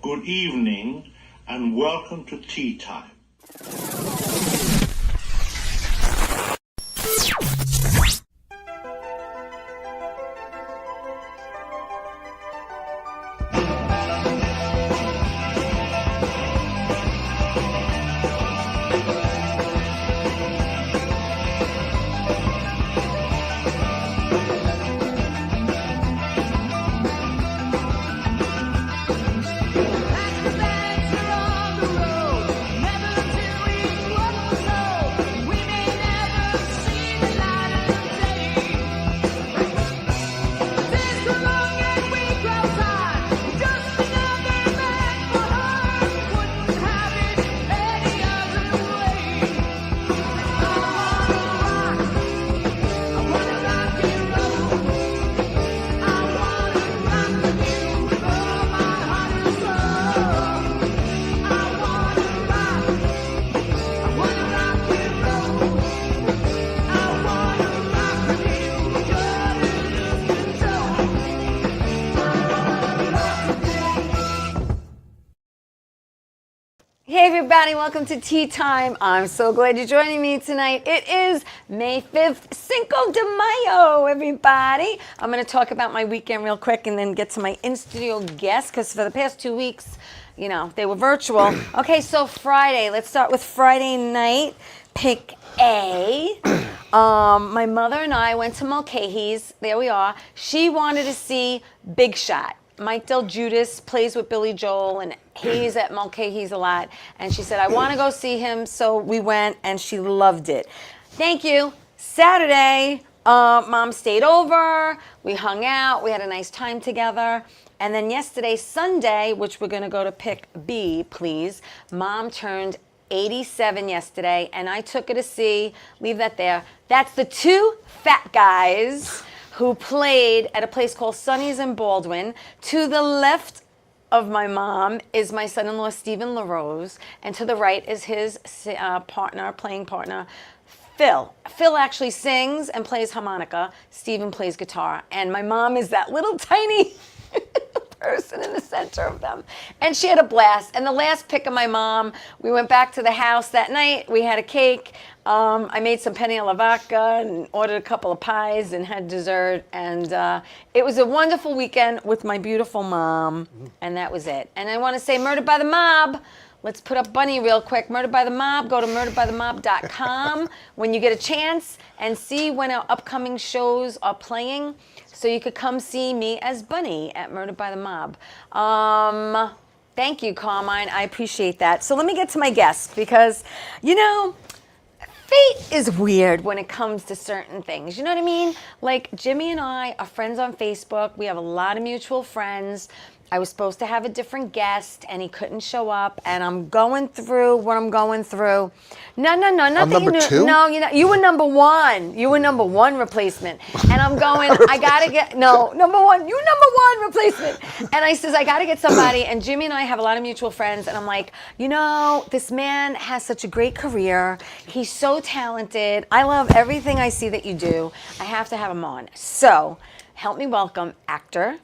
good evening, and welcome to Tea Time. Hey everybody, welcome to Tea Time. I'm so glad you're joining me tonight. It is May 5th, Cinco de Mayo, everybody. I'm going to talk about my weekend real quick and then get to my in-studio guests because for the past 2 weeks, you know, they were virtual. Okay, so Friday, let's start with Friday night, pick A. My mother and I went to Mulcahy's. There we are. She wanted to see Big Shot. Mike Del Judas plays with Billy Joel, and he's at Mulcahy's a lot. And she said, I want to go see him. So we went, and she loved it. Thank you. Saturday, Mom stayed over. We hung out. We had a nice time together. And then yesterday, Sunday, which we're going to go to pick B, please. Mom turned 87 yesterday, and I took her to see, leave that there. That's the two fat guys who played at a place called Sonny's in Baldwin. To the left of my mom is my son-in-law, Stephen LaRose, and to the right is his playing partner, Phil. Phil actually sings and plays harmonica. Stephen plays guitar. And my mom is that little tiny person in the center of them. And she had a blast. And the last pick of my mom, we went back to the house that night. We had a cake. I made some penne alla vodka and ordered a couple of pies and had dessert. And it was a wonderful weekend with my beautiful mom. And that was it. And I want to say Murdered by the Mob. Let's put up Bunny real quick. Murdered by the Mob. Go to murderedbythemob.com when you get a chance and see when our upcoming shows are playing. So you could come see me as Bunny at Murdered by the Mob. Thank you, Carmine. I appreciate that. So let me get to my guests because, you know, fate is weird when it comes to certain things. You know what I mean? Like Jimmy and I are friends on Facebook. We have a lot of mutual friends. I was supposed to have a different guest, and he couldn't show up, and I'm going through what I'm going through. No, I'm number two? No, you were number one. You were number one replacement. And I'm going, I got to get, no, number one, you number one replacement. And I says, I got to get somebody, and Jimmy and I have a lot of mutual friends, and I'm like, you know, this man has such a great career. He's so talented. I love everything I see that you do. I have to have him on. So help me welcome actor,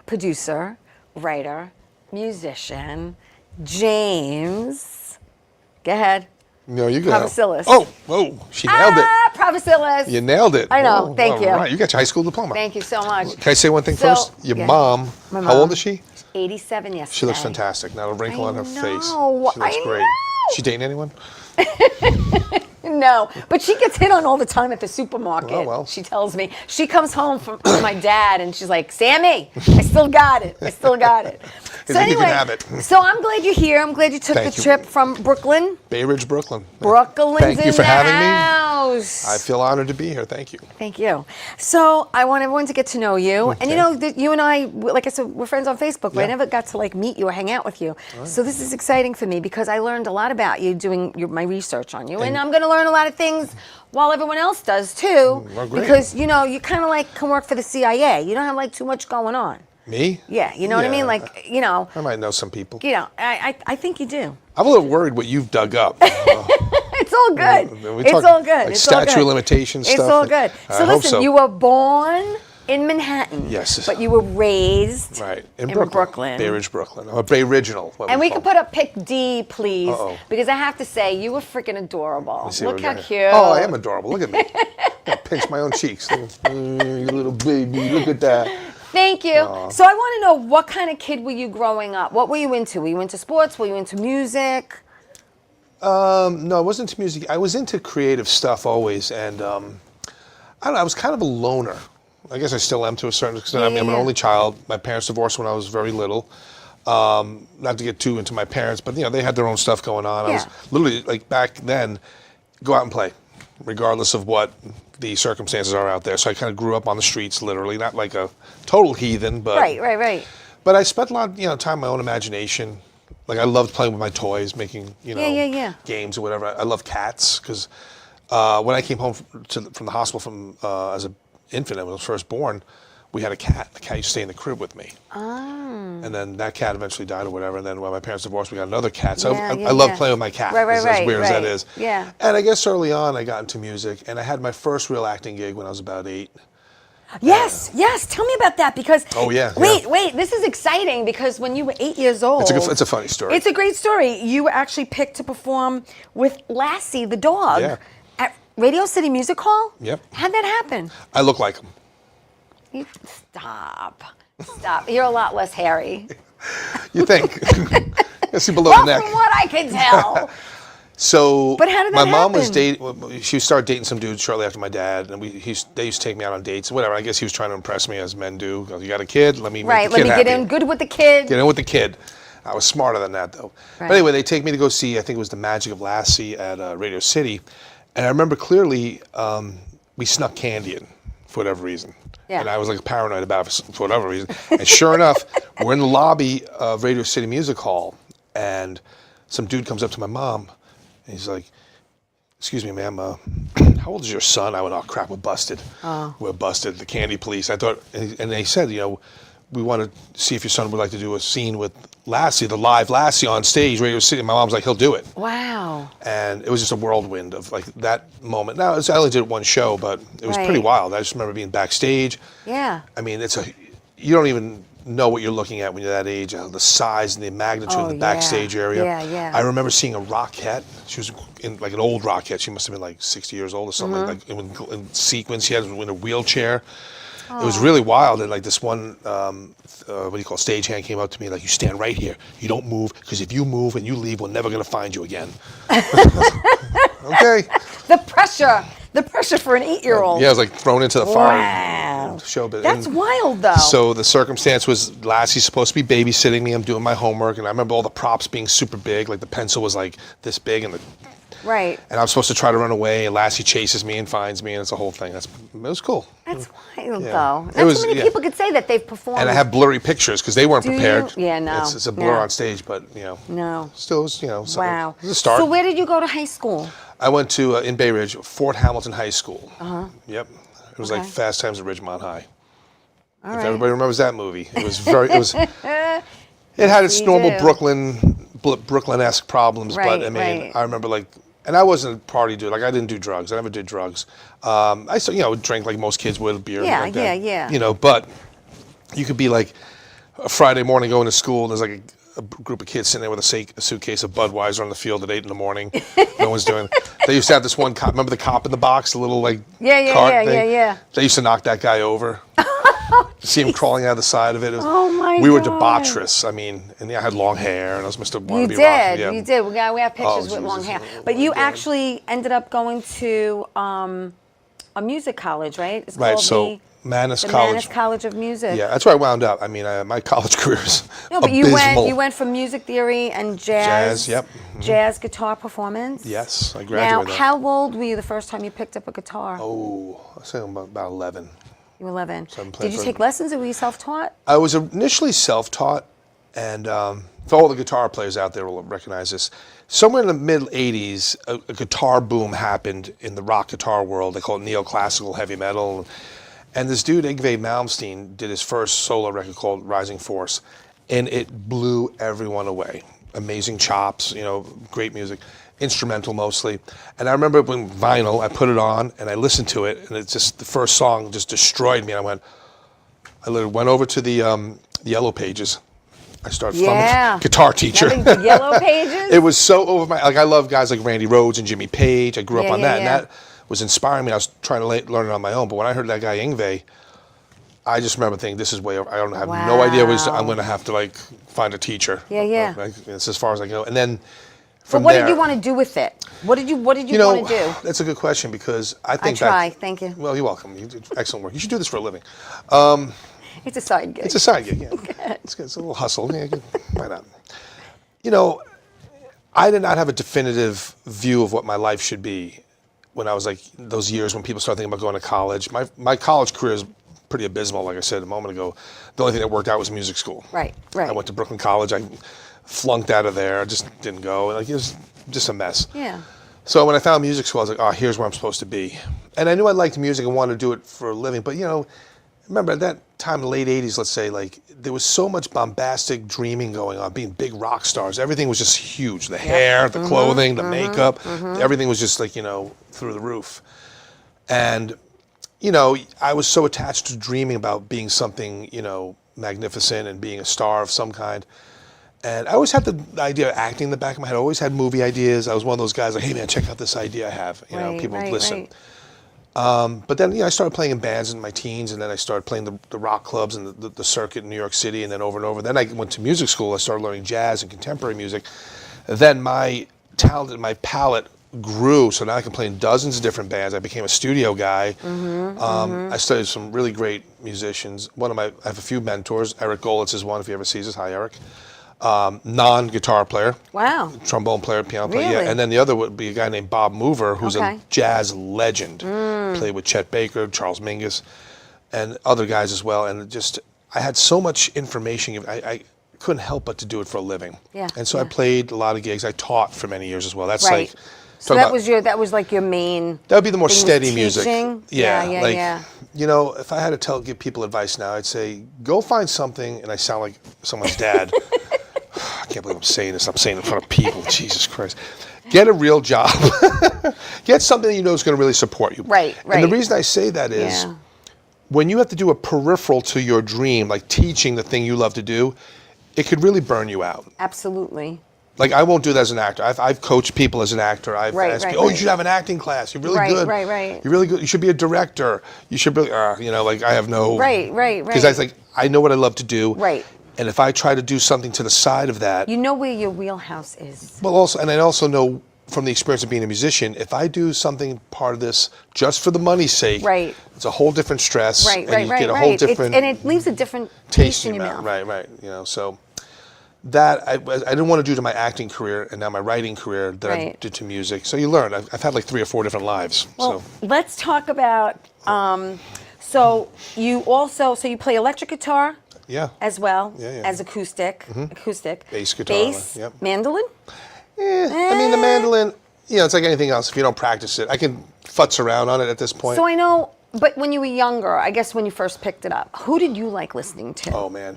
producer, writer, musician, James. Go ahead. No, you go. Pravasilis. Oh, she nailed it. Pravasilis. You nailed it. I know. Thank you. Right. You got your high school diploma. Thank you so much. Can I say one thing first? Your mom, my how old is she? 87 yesterday. She looks fantastic. Not a wrinkle on her face. She looks great. Know. She dating anyone? No, but she gets hit on all the time at the supermarket. Oh, well. She tells me. She comes home from my dad and she's like, Sammy, I still got it. I still got it. So anyway, you can have it. So I'm glad you're here. I'm glad you took the trip from Brooklyn. Bay Ridge, Brooklyn. Brooklyn's Thank you for having me. I feel honored to be here. Thank you. Thank you. So I want everyone to get to know you. Okay. And you know, you and I, like I said, we're friends on Facebook, but Yeah. I never got to like meet you or hang out with you. Right. So this is exciting for me because I learned a lot about you doing my research on you. And I'm going to learn a lot of things while everyone else does too. Well, great. Because, you know, you kind of like can work for the CIA. You don't have like too much going on. Me? Yeah, you know what I mean? Like, you know. I might know some people. You know, I think you do. I'm a little worried what you've dug up. It's all good. We It's talk, all good. Like it's all statute good. of limitations It's stuff. all good. So I hope listen, so. you were born in Manhattan. Yes. But you were raised Right. in Brooklyn. Bay Ridge, Brooklyn. I'm a Bay Original. And we could put up pic D, please, Uh-oh. because I have to say, you were freaking adorable. See what Look we how got cute. here. Oh, I am adorable. Look at me. I pinch my own cheeks. You little baby. Look at that. Thank you. So I want to know, what kind of kid were you growing up? What were you into? Were you into sports? Were you into music? No, I wasn't into music. I was into creative stuff always, and I don't know. I was kind of a loner. I guess I still am to a certain extent. I mean, I'm an only child. My parents divorced when I was very little. Not to get too into my parents, but they had their own stuff going on. I was literally, like, back then, go out and play, regardless of what the circumstances are out there. So I kind of grew up on the streets, literally, not like a total heathen, but Right. But I spent a lot, time in my own imagination. Like, I loved playing with my toys, making games or whatever. I love cats because when I came home from the hospital as an infant, when I was first born, we had a cat. The cat used to stay in the crib with me. Oh. And then that cat eventually died or whatever. And then when my parents divorced, we got another cat. So I love playing with my cat. Right. As weird as that is. Yeah. And I guess early on, I got into music. And I had my first real acting gig when I was about 8. Yes. Tell me about that, because wait, this is exciting, because when you were 8 years old, it's a funny story. It's a great story. You were actually picked to perform with Lassie the dog at Radio City Music Hall. Yep. How'd that happen? I look like him. Stop. You're a lot less hairy. You think? I see below the neck. From what I can tell. So, but how did that my mom was happen? she started dating some dude shortly after my dad, and they used to take me out on dates, whatever. I guess he was trying to impress me, as men do. You got a kid? Let me make the kid happy. Get in good with the kid. Get in with the kid. I was smarter than that, though. Right. But anyway, they take me to go see, I think it was The Magic of Lassie at Radio City. And I remember clearly we snuck candy in for whatever reason. Yeah. And I was like paranoid about it for whatever reason. And sure enough, we're in the lobby of Radio City Music Hall, and some dude comes up to my mom, and he's like, "Excuse me, ma'am, how old is your son?" I went, "Oh, crap, we're busted. We're busted, the candy police." I thought, and they said, "We want to see if your son would like to do a scene with Lassie, the live Lassie on stage, Radio City." My mom's like, "He'll do it." Wow. And it was just a whirlwind of like that moment. Now, I only did one show, but it was pretty wild. I just remember being backstage. Yeah. I mean, you don't even know what you're looking at when you're that age, the size and the magnitude of the backstage area. Yeah. I remember seeing a Rockette. She was in like an old Rockette. She must have been like 60 years old or something, like in sequence. She had in a wheelchair. It was really wild. And like this one, stagehand came up to me like, "You stand right here. You don't move, because if you move and you leave, we're never going to find you again." Okay. The pressure for an 8-year-old. Yeah, I was like thrown into the fire. Wow. Showbiz. That's wild, though. So the circumstance was Lassie's supposed to be babysitting me. I'm doing my homework, and I remember all the props being super big. Like the pencil was like this big, and and I'm supposed to try to run away, and Lassie chases me and finds me, and it's a whole thing. It was cool. That's wild, though. Not too many people could say that they've performed. And I have blurry pictures because they weren't prepared. Yeah, no. It's a blur on stage, but No. Still, it was, Wow. It was a start. So where did you go to high school? I went to in Bay Ridge, Fort Hamilton High School. Yep. It was like Fast Times at Ridgemont High. All if right. everybody remembers that movie, it was very. It had its normal Brooklyn-esque problems, but I mean, I remember like. And I wasn't a party dude. Like, I didn't do drugs. I never did drugs. I still, would drink like most kids would, beer. Yeah, like that. yeah. But you could be like a Friday morning going to school, and there's like a group of kids sitting there with a suitcase of Budweiser on the field at 8 in the morning. No one's doing. They used to have this one cop. Remember the cop in the box, the little cart thing? Yeah. They used to knock that guy over. See him crawling out of the side of it. We were debaucherous. I mean, and I had long hair, and I was Mr. Wannabe Rock. You did. We have pictures with long hair. But you actually ended up going to a music college, right? It's called Manus the College. Manus College of Music. Yeah, that's where I wound up. I mean, my college career is No, but abysmal. you went from music theory and jazz. Jazz, yep. Jazz guitar performance. Yes, I graduated. Now, how old were you the first time you picked up a guitar? Oh, I was saying about 11. You were 11. So Did you take lessons, or were you self-taught? I was initially self-taught, and for all the guitar players out there will recognize this. Somewhere in the mid-'80s, a guitar boom happened in the rock guitar world. They call it neoclassical heavy metal. And this dude, Yngwie Malmsteen, did his first solo record called Rising Force, and it blew everyone away. Amazing chops, great music. Instrumental mostly. And I remember when vinyl, I put it on and I listened to it, and it's just the first song just destroyed me. And I went, I literally went over to the Yellow Pages. I started Yeah. from guitar teacher. The Yellow Pages? It was so over my, like I love guys like Randy Rhoads and Jimmy Page. I grew up on that, and that was inspiring me. I was trying to learn it on my own, but when I heard that guy Yngwie, I just remember thinking, this is way over. I don't have no idea what I'm going to have to like find a teacher. Yeah. It's as far as I go. And then But what did you want to do with it? What did you want to do? That's a good question because I think Thank you. Well, you're welcome. You did excellent work. You should do this for a living. It's a side gig. It's a side gig, yeah. It's a little hustle. Yeah, why not? I did not have a definitive view of what my life should be when I was like those years when people started thinking about going to college. My college career is pretty abysmal, like I said a moment ago. The only thing that worked out was music school. Right. I went to Brooklyn College. I flunked out of there. I just didn't go. Like, it was just a mess. Yeah. So when I found music school, I was like, oh, here's where I'm supposed to be. And I knew I liked music and wanted to do it for a living. But, remember at that time, in the late 80s, let's say, like, there was so much bombastic dreaming going on, being big rock stars. Everything was just huge. The hair, the clothing, the makeup, everything was just like, through the roof. And, I was so attached to dreaming about being something, magnificent and being a star of some kind. And I always had the idea of acting in the back of my head. I always had movie ideas. I was one of those guys like, hey man, check out this idea I have. People would listen. But then, I started playing in bands in my teens, and then I started playing the rock clubs and the circuit in New York City, and then over and over. Then I went to music school. I started learning jazz and contemporary music. Then my talent and my palette grew, so now I can play in dozens of different bands. I became a studio guy. I studied some really great musicians. I have a few mentors. Eric Golitz is one, if you ever see us. Hi, Eric. Non-guitar player. Wow. Trombone player, piano player. Really? Yeah. And then the other would be a guy named Bob Mover, who's a jazz legend. Played with Chet Baker, Charles Mingus, and other guys as well. And I had so much information. I couldn't help but to do it for a living. Yeah. And so I played a lot of gigs. I taught for many years as well. That's right. like. So that was like your main. That would be the more steady teaching? music. Yeah. If I had to give people advice now, I'd say go find something. And I sound like someone's dad. I can't believe I'm saying this. I'm saying it in front of people. Jesus Christ. Get a real job. Get something that you know is going to really support you. Right. And the reason I say that is when you have to do a peripheral to your dream, like teaching the thing you love to do, it could really burn you out. Absolutely. Like, I won't do that as an actor. I've coached people as an actor. I've asked people, you should have an acting class. You're really good. Right. You're really good. You should be a director. You should be, I have no. Right. Because I was like, I know what I love to do. Right. And if I try to do something to the side of that. You know where your wheelhouse is. Well, I also know from the experience of being a musician, if I do something part of this just for the money's sake, it's a whole different stress. Right. You get a whole different. And it leaves a different taste in your mouth. Right. So. That I didn't want to do to my acting career and now my writing career that I did to music. So you learn. I've had like 3 or 4 different lives. Well, let's talk about. So you play electric guitar. Yeah. As well as acoustic. Bass guitar. Mandolin. I mean the mandolin. It's like anything else. If you don't practice it, I can futz around on it at this point. So I know. But when you were younger, I guess when you first picked it up, who did you like listening to? Oh man,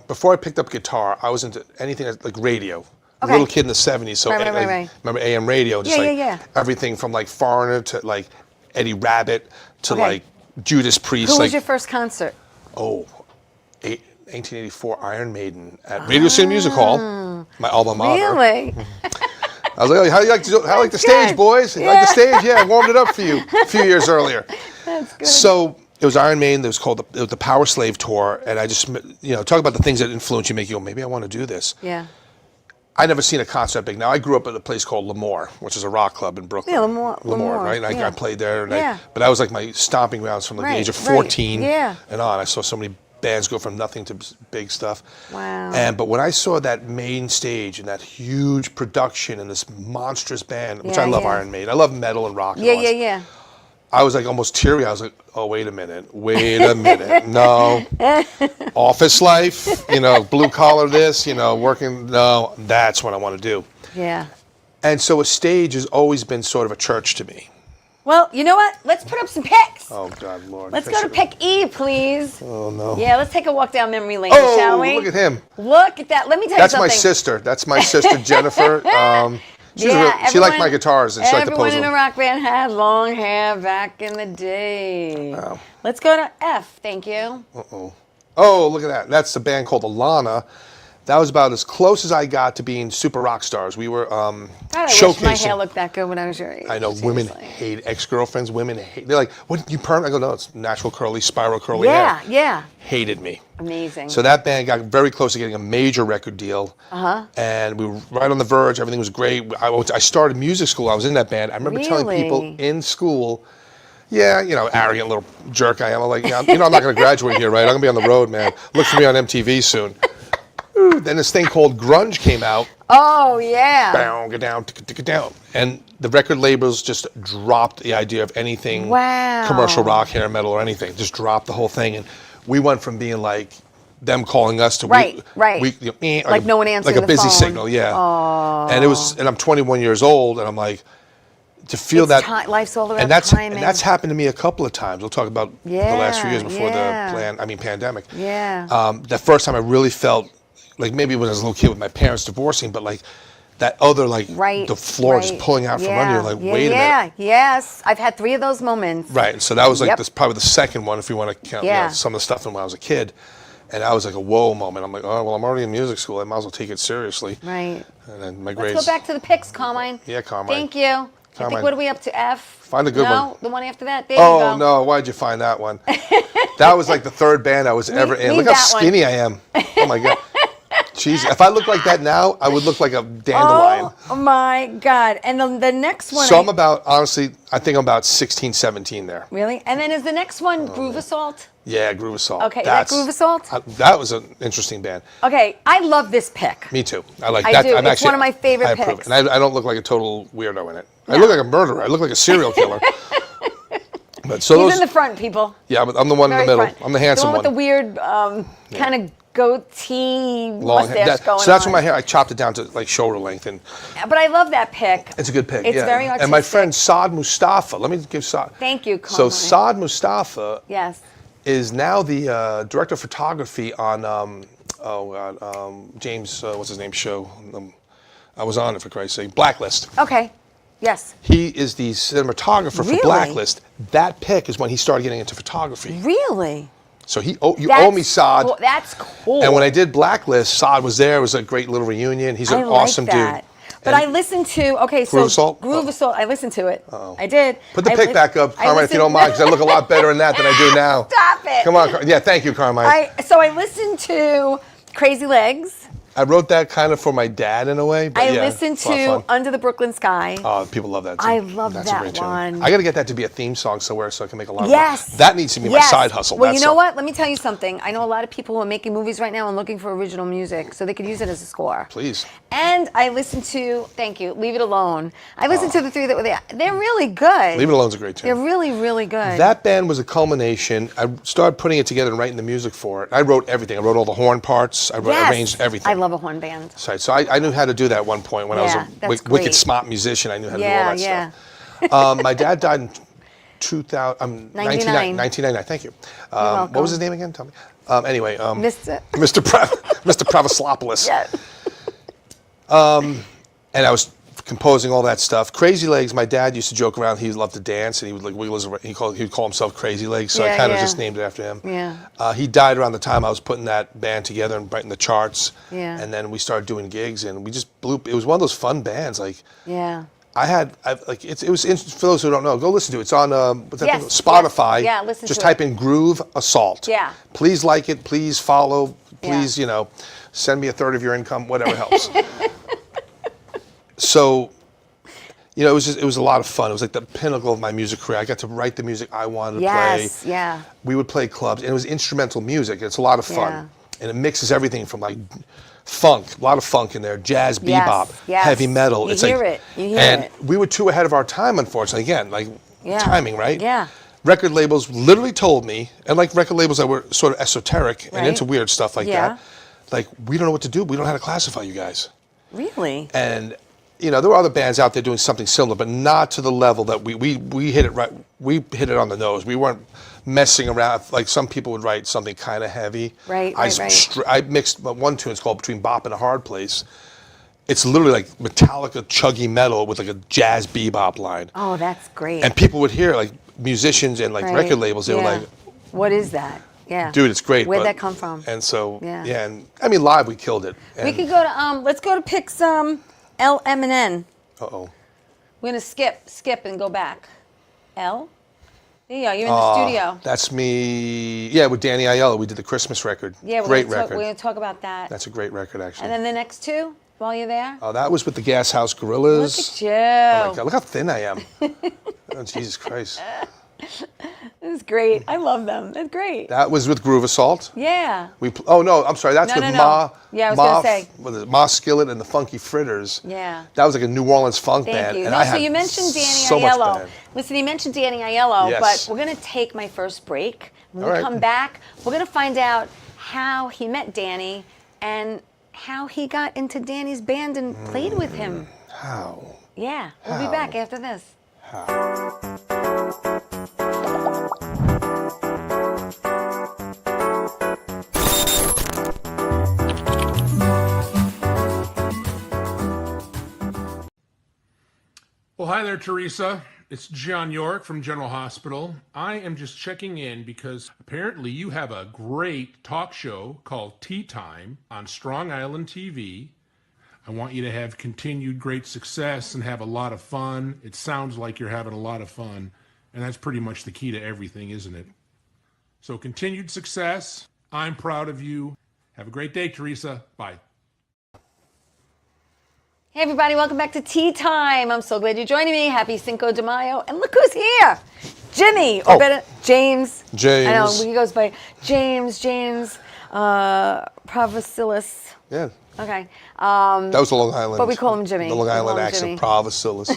before I picked up guitar, I was into anything like radio. A little kid in the 70s, so I remember AM radio, everything from like Foreigner to like Eddie Rabbitt to like Judas Priest. Who was your first concert? 1984 Iron Maiden at Radio City Music Hall, my alma mater. Really? I was like, how you like the stage, boys? You like the stage? Yeah, I warmed it up for you a few years earlier. That's good. So it was Iron Maiden. It was called the Power Slave Tour, and I just talk about the things that influence you, make you go, maybe I want to do this. Yeah. I never seen a concert big. Now I grew up at a place called Lemoore, which is a rock club in Brooklyn. Yeah, Lemoore, right? And I played there, but that was like my stomping grounds from like the age of 14 and on. I saw so many bands go from nothing to big stuff. Wow. But when I saw that main stage and that huge production and this monstrous band, which I love Iron Maiden, I love metal and rock. Yeah. I was like almost teary. I was like, oh, wait a minute. No. Office life, blue collar this, working. No, that's what I want to do. Yeah. And so a stage has always been sort of a church to me. Well, you know what? Let's put up some picks. Oh, God, Lord. Let's go to pick E, please. Oh, no. Yeah, let's take a walk down memory lane, shall we? Look at him. Look at that. Let me tell you something. That's my sister, Jennifer. She liked my guitars and she liked to pose Everyone in them. a rock band had long hair back in the day. Wow. Let's go to F. Thank you. Oh, look at that. That's the band called Alana. That was about as close as I got to being super rock stars. We were God, I showcasing. wish my hair looked that good when I was your age. I know, women hate, ex-girlfriends, women hate. They're like, what, you perm? I go, no, it's natural curly, spiral curly hair. Yeah. Hated me. Amazing. So that band got very close to getting a major record deal. And we were right on the verge. Everything was great. I started music school. I was in that band. I remember telling people in school, yeah, arrogant little jerk I am. I'm like, I'm not going to graduate here, right? I'm going to be on the road, man. Look for me on MTV soon. Then this thing called grunge came out. Oh, yeah. Bow, get down, tick down. And the record labels just dropped the idea of anything commercial rock, hair metal, or anything. Just dropped the whole thing. And we went from being like them calling us to right. like no one answering like a busy phone. signal, yeah. Oh. And I'm 21 years old, and I'm like, to feel it's that life's all about timing. timing. And that's happened to me a couple of times. We'll talk about the last few years before the pandemic. Yeah. The first time I really felt like maybe when I was a little kid with my parents divorcing, but like that other the floor is pulling out from under you. Like, wait a minute. Yeah. Yes. I've had 3 of those moments. Right. So that was like probably the second one, if you want to count some of the stuff from when I was a kid. And that was like a whoa moment. I'm like, oh, well, I'm already in music school. I might as well take it seriously. Right. And then my grades. Let's go back to the picks, Carmine. Yeah, Carmine. Thank you. I think, what are we up to, F? Find a good one. No, the one after that? There you Oh, go. no. Why'd you find that one? That was like the third band I was ever in. Look how skinny I am. Oh, my God. Jeez, if I look like that now, I would look like a dandelion. Oh, my God. And the next one. So I'm about, honestly, I think I'm about 16, 17 there. Really? And then is the next one Groove Assault? Yeah, Groove Assault. Okay, is that Groove Assault? That was an interesting band. Okay, I love this pick. Me too. I like that. I do. It's one of my favorite picks. And I don't look like a total weirdo in it. No. I look like a murderer. I look like a serial killer. But so He's in the front, people. Yeah, but I'm the one in the middle. Front. I'm the handsome one. The one with the weird kind of goatee mustache going on. So that's when my hair, I chopped it down to like shoulder length. But I love that pick. It's a good pick. It's very artistic. And my friend Saad Mustafa, let me give Saad. Thank you, Carmine. So Saad Mustafa yes. is now the director of photography on, James, what's his name, show. I was on it, for Christ's sake. Blacklist. Okay. Yes. He is the cinematographer for Blacklist. That pick is when he started getting into photography. Really? So you owe me Saad. Cool. That's cool. And when I did Blacklist, Saad was there. It was a great little reunion. He's an awesome dude. But I listened to, Groove Assault? Groove Assault, I listened to it. I did. Put the pick back up, Carmine, if you don't mind, because I look a lot better in that than I do now. Stop it. Come on, yeah, thank you, Carmine. So I listened to Crazy Legs. I wrote that kind of for my dad in a way. But I listened to Under the Brooklyn Sky. Oh, people love that too. I love That's that a great one. Tune. I got to get that to be a theme song somewhere so I can make a lot of money. That needs to be my side hustle. Well, you know what? Let me tell you something. I know a lot of people who are making movies right now and looking for original music, so they could use it as a score. Please. And I listened to, thank you, Leave It Alone. I listened to the 3 that were there. They're really good. Leave It Alone's a great tune. They're really, really good. That band was a culmination. I started putting it together and writing the music for it. I wrote everything. I wrote all the horn parts. I arranged everything. I love a horn band. So I knew how to do that at one point when I was a wicked smart musician. I knew how to do all that stuff. My dad died in 1999. Thank you. What was his name again? Tell me. Anyway, Mr. Pravasilis. Yes. And I was composing all that stuff. Crazy Legs, my dad used to joke around. He loved to dance, and he would like wiggle his. He would call himself Crazy Legs. So I kind of just named it after him. Yeah. He died around the time I was putting that band together and writing the charts. Yeah. And then we started doing gigs, and we just blew. It was one of those fun bands. Like. Yeah. It was for those who don't know, go listen to it. It's on Spotify. Yeah, listen to it. Just type in Groove Assault. Yeah. Please like it. Please follow. Please, send me a third of your income. Whatever helps. So, it was a lot of fun. It was like the pinnacle of my music career. I got to write the music I wanted to play. Yes, yeah. We would play clubs, and it was instrumental music. It's a lot of fun. Yeah. And it mixes everything from like funk, a lot of funk in there, jazz, bebop, heavy metal. You hear it. And we were too ahead of our time, unfortunately. Again, timing, right? Yeah. Record labels literally told me, and like record labels that were sort of esoteric and into weird stuff like that, like, we don't know what to do. We don't know how to classify you guys. Really? And there were other bands out there doing something similar, but not to the level that we hit it right. We hit it on the nose. We weren't messing around. Like some people would write something kind of heavy. Right. I mixed one tune. It's called Between Bop and a Hard Place, It's literally like Metallica chuggy metal with like a jazz bebop line. Oh, that's great. And people would hear, like musicians and like record labels, they were like, what is that? Yeah. Dude, it's great. Where'd that come from? And so, yeah, and I mean, live we killed it. And we could go to, let's go to pick some L, M, and N. Uh-oh. We're going to skip and go back. L? There you go, you're in the studio. That's me, yeah, with Danny Aiello. We did the Christmas record. Yeah, great record. We're going to talk about that. That's a great record, actually. And then the next two, while you're there? Oh, that was with the Gas House Gorillas. Look at you. Oh my God, look how thin I am. Oh, Jesus Christ. This is great. I love them. That's great. That was with Groove Assault. Yeah. Oh no, I'm sorry. That's with Ma. Yeah, I was gonna say. What is it? Ma Skillet and the Funky Fritters. Yeah. That was like a New Orleans funk Thank band. you. And No, I so had you mentioned Danny so much Aiello. band. Listen, you mentioned Danny Aiello, Yes. but we're going to take my first break. When we All right. come back, we're going to find out how he met Danny and how he got into Danny's band and played with him. How? Yeah, we'll be How? back after this. Well, hi there, Theresa. It's John York from General Hospital. I am just checking in because apparently you have a great talk show called Tea Time on Strong Island TV. I want you to have continued great success and have a lot of fun. It sounds like you're having a lot of fun, and that's pretty much the key to everything, isn't it? So continued success. I'm proud of you. Have a great day, Theresa. Bye. Hey everybody, welcome back to Tea Time. I'm so glad you're joining me. Happy Cinco de Mayo. And look who's here. Jimmy, or better, James. James. I know, he goes by James Pravasilis. Yeah. Okay. That was the Long Island. But we call him Jimmy. The Long We call Island him accent, Jimmy. Pravasilis.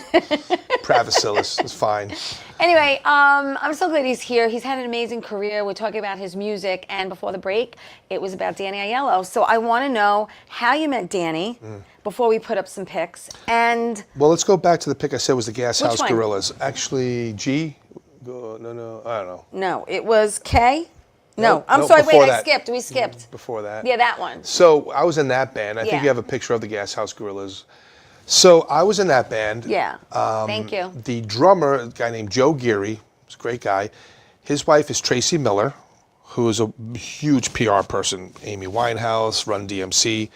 Pravasilis. It's fine. Anyway, I'm so glad he's here. He's had an amazing career. We're talking about his music. And before the break, it was about Danny Aiello. So I want to know how you met Danny before we put up some pics. And Well, let's go back to the pick I said was the Gas Which House one? Gorillas. Actually, G? No, I don't know. no, it was K. No, Nope, I'm nope, sorry. before Wait, I that. skipped. We skipped. Before that. Yeah, that one. So I was in that band. I think Yeah. you have a picture of the Gas House Gorillas. So I was in that band. Yeah. Thank you. The drummer, a guy named Joe Geary, was a great guy. His wife is Tracy Miller, who is a huge PR person. Amy Winehouse, Run DMC.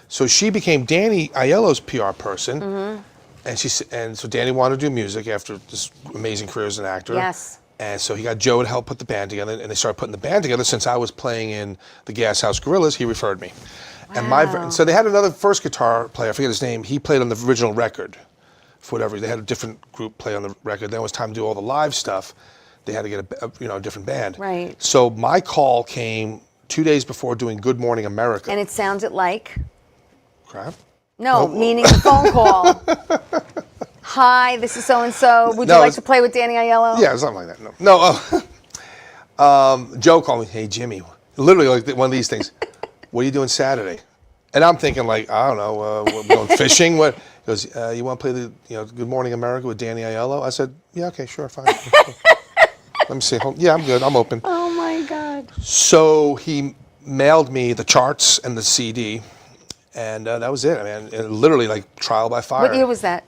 So she became Danny Aiello's PR person. And so Danny wanted to do music after this amazing career as an actor. Yes. And so he got Joe to help put the band together, and they started putting the band together. Since I was playing in the Gas House Gorillas, he referred me. Wow. And so they had another first guitar player, I forget his name, he played on the original record. For whatever, they had a different group play on the record. Then it was time to do all the live stuff. They had to get a different band. Right. So my call came 2 days before doing Good Morning America. And it sounded like? Crap. No, meaning the phone call. Hi, this is so-and-so. Would you like to play with Danny Aiello? Yeah, something like that. No. Joe called me, hey, Jimmy. Literally like one of these things. What are you doing Saturday? And I'm thinking like, I don't know, we're going fishing. What? He goes, you want to play the Good Morning America with Danny Aiello? I said, yeah, okay, sure, fine. Let me see. Yeah, I'm good. I'm open. Oh, my God. So he mailed me the charts and the CD, and that was it. I mean, literally like trial by fire. What year was that?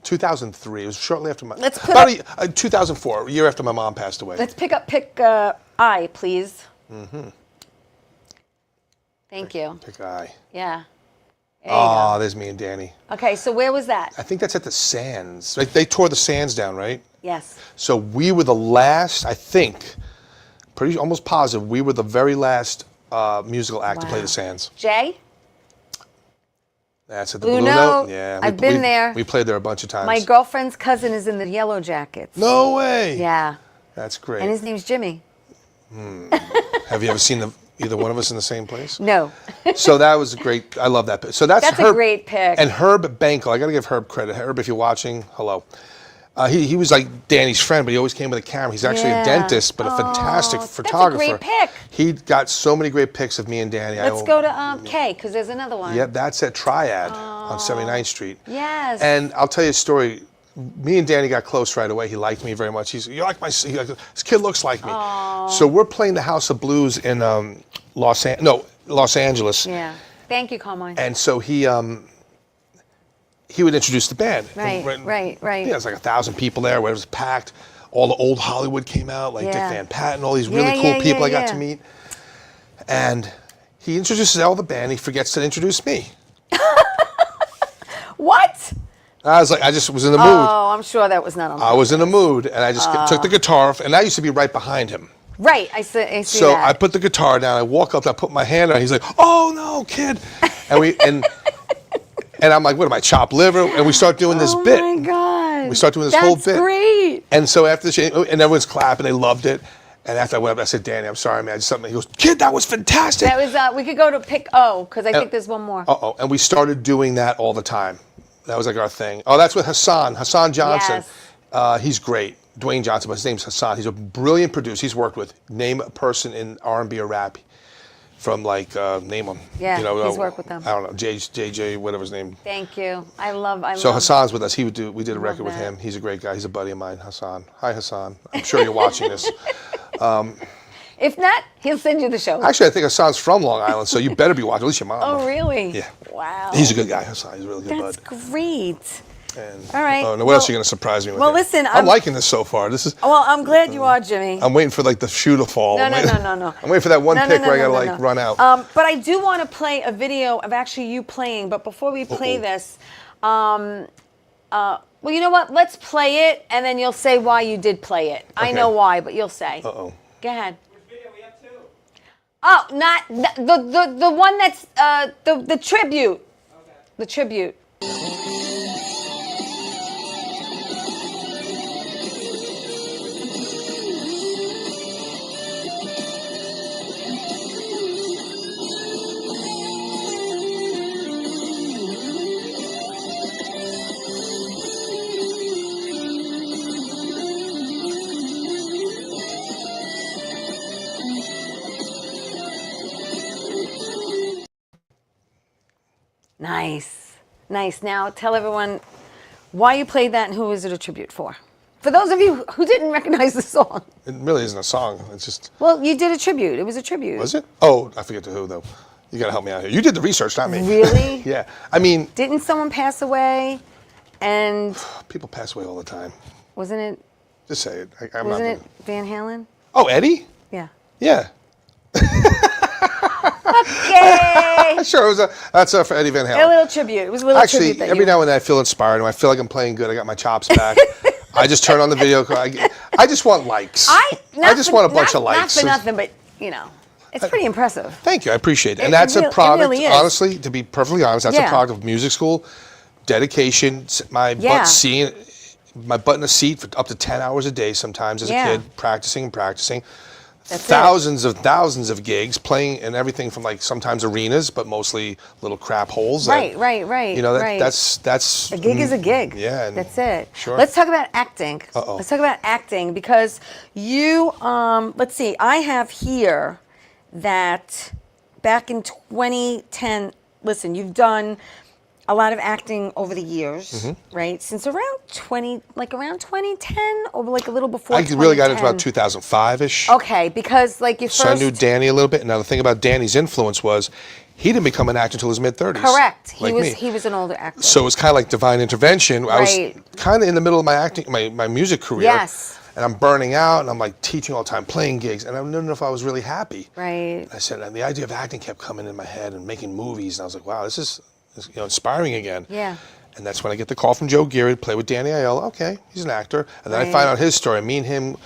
2003. It was shortly after my. Let's put about 2004, a year after my mom passed away. Let's pick I, please. Thank you. Pick I. Yeah. There you go. There's me and Danny. Okay, so where was that? I think that's at the Sands. Like, they tore the Sands down, right? Yes. So we were the last, I think, almost positive, we were the very last musical act to play the Sands. Jay? That's at the Blue Blue Note. Yeah. I've been there. We played there a bunch of times. My girlfriend's cousin is in the Yellow Jackets. No way. Yeah. That's great. And his name's Jimmy. Have you ever seen either one of us in the same place? No. So that was great. I love that pick. So that's That's Herb, a great pick. And Herb Bankel, I got to give Herb credit. Herb, if you're watching, hello. He was like Danny's friend, but he always came with a camera. He's actually a dentist, but a fantastic photographer. That's a great pick. He got so many great pics of me and Danny. Let's go to K, because there's another one. Yep, that's at Triad on 79th Street. Yes. And I'll tell you a story. Me and Danny got close right away. He liked me very much. You're like this kid looks like me. So we're playing the House of Blues in Los Angeles. Yeah. Thank you, Carmine. And so he would introduce the band. Right. Yeah, it's like 1,000 people there, where it was packed. All the old Hollywood came out, like Dick Van Patten, all these really cool people I got to meet. And he introduces all the band. He forgets to introduce me. What? I just was in the mood. Oh, I'm sure that was not on I was in a mood, and I just took the guitar off, and I used to be right behind him. Right, I see So that. I put the guitar down. I walk up, I put my hand on. He's like, "Oh no, kid!" And I'm like, "What am I, chopped liver?" And we start doing this bit. Oh my God! We start doing this whole bit. That's great. And so after the show, and everyone's clapping, they loved it. And after I went up, I said, "Danny, I'm sorry, man. I just something." He goes, "Kid, that was fantastic." That was. We could go to pick O because I think there's one more. And we started doing that all the time. That was like our thing. Oh, that's with Hassan Johnson. Yes. He's great. Dwayne Johnson, but his name's Hassan. He's a brilliant producer. He's worked with, name a person in R&B or rap from like, name them. Yeah, he's worked with them. I don't know, JJ, whatever his name. Thank you. I love. So Hassan's with us. We did a record with him. He's a great guy. He's a buddy of mine, Hassan. Hi, Hassan. I'm sure you're watching this. If not, he'll send you the show. Actually, I think Hassan's from Long Island, so you better be watching. At least your mom. Oh, really? Yeah. Wow. He's a good guy, Hassan. He's a really good That's bud. great. And, all right. Oh, now what else are you going to surprise me with? Well, here? listen, I'm liking this so far. This is. Well, I'm glad you are, Jimmy. I'm waiting for like the shoe to fall. No. I'm waiting for that one pick where I gotta run out. But I do want to play a video of actually you playing. But before we play this, well, you know what? Let's play it, and then you'll say why you did play it. I know why, but you'll say. Uh-oh. Go ahead. Oh, not the one that's the tribute. Okay. The tribute. Nice. Now tell everyone why you played that and who is it a tribute for? For those of you who didn't recognize the song. It really isn't a song. It's just. Well, you did a tribute. It was a tribute. Was it? Oh, I forget to who though. You gotta help me out here. You did the research, not me. Really? Yeah. I mean. Didn't someone pass away? And. People pass away all the time. Wasn't it? Just say it. Wasn't it Van Halen? Oh, Eddie? Yeah. Yeah. Okay. Sure, that's for Eddie Van Halen. A little tribute. It was a little tribute. Actually, every now and then I feel inspired, and I feel like I'm playing good. I got my chops back. I just turn on the video. I just want likes. I just want a bunch of likes. Not for nothing, but it's pretty impressive. Thank you. I appreciate it. And that's a product. It really is. Honestly, to be perfectly honest, that's a product of music school, dedication. My butt in a seat for up to 10 hours a day sometimes as a kid, practicing and practicing. Thousands of gigs, playing in everything from like sometimes arenas, but mostly little crap holes. Right. You know, that's a gig is a gig. Yeah, that's it. Sure. Let's talk about acting. Uh-oh. Let's talk about acting because you. Let's see. I have here that back in 2010. Listen, you've done a lot of acting over the years, right? Since around 2010 or like a little before. I really got into about 2005-ish. Okay, because like you first. So I knew Danny a little bit. Now the thing about Danny's influence was he didn't become an actor until his mid-30s. Correct. He was an older actor. So it was kind of like divine intervention. Right. I was kind of in the middle of my acting, my music career. Yes. And I'm burning out, and I'm like teaching all the time, playing gigs, and I didn't know if I was really happy. Right. I said, and the idea of acting kept coming in my head and making movies, and I was like, wow, this is inspiring again. Yeah. And that's when I get the call from Joe Geary to play with Danny Aiello. Okay, he's an actor. And then I find out his story. Me and him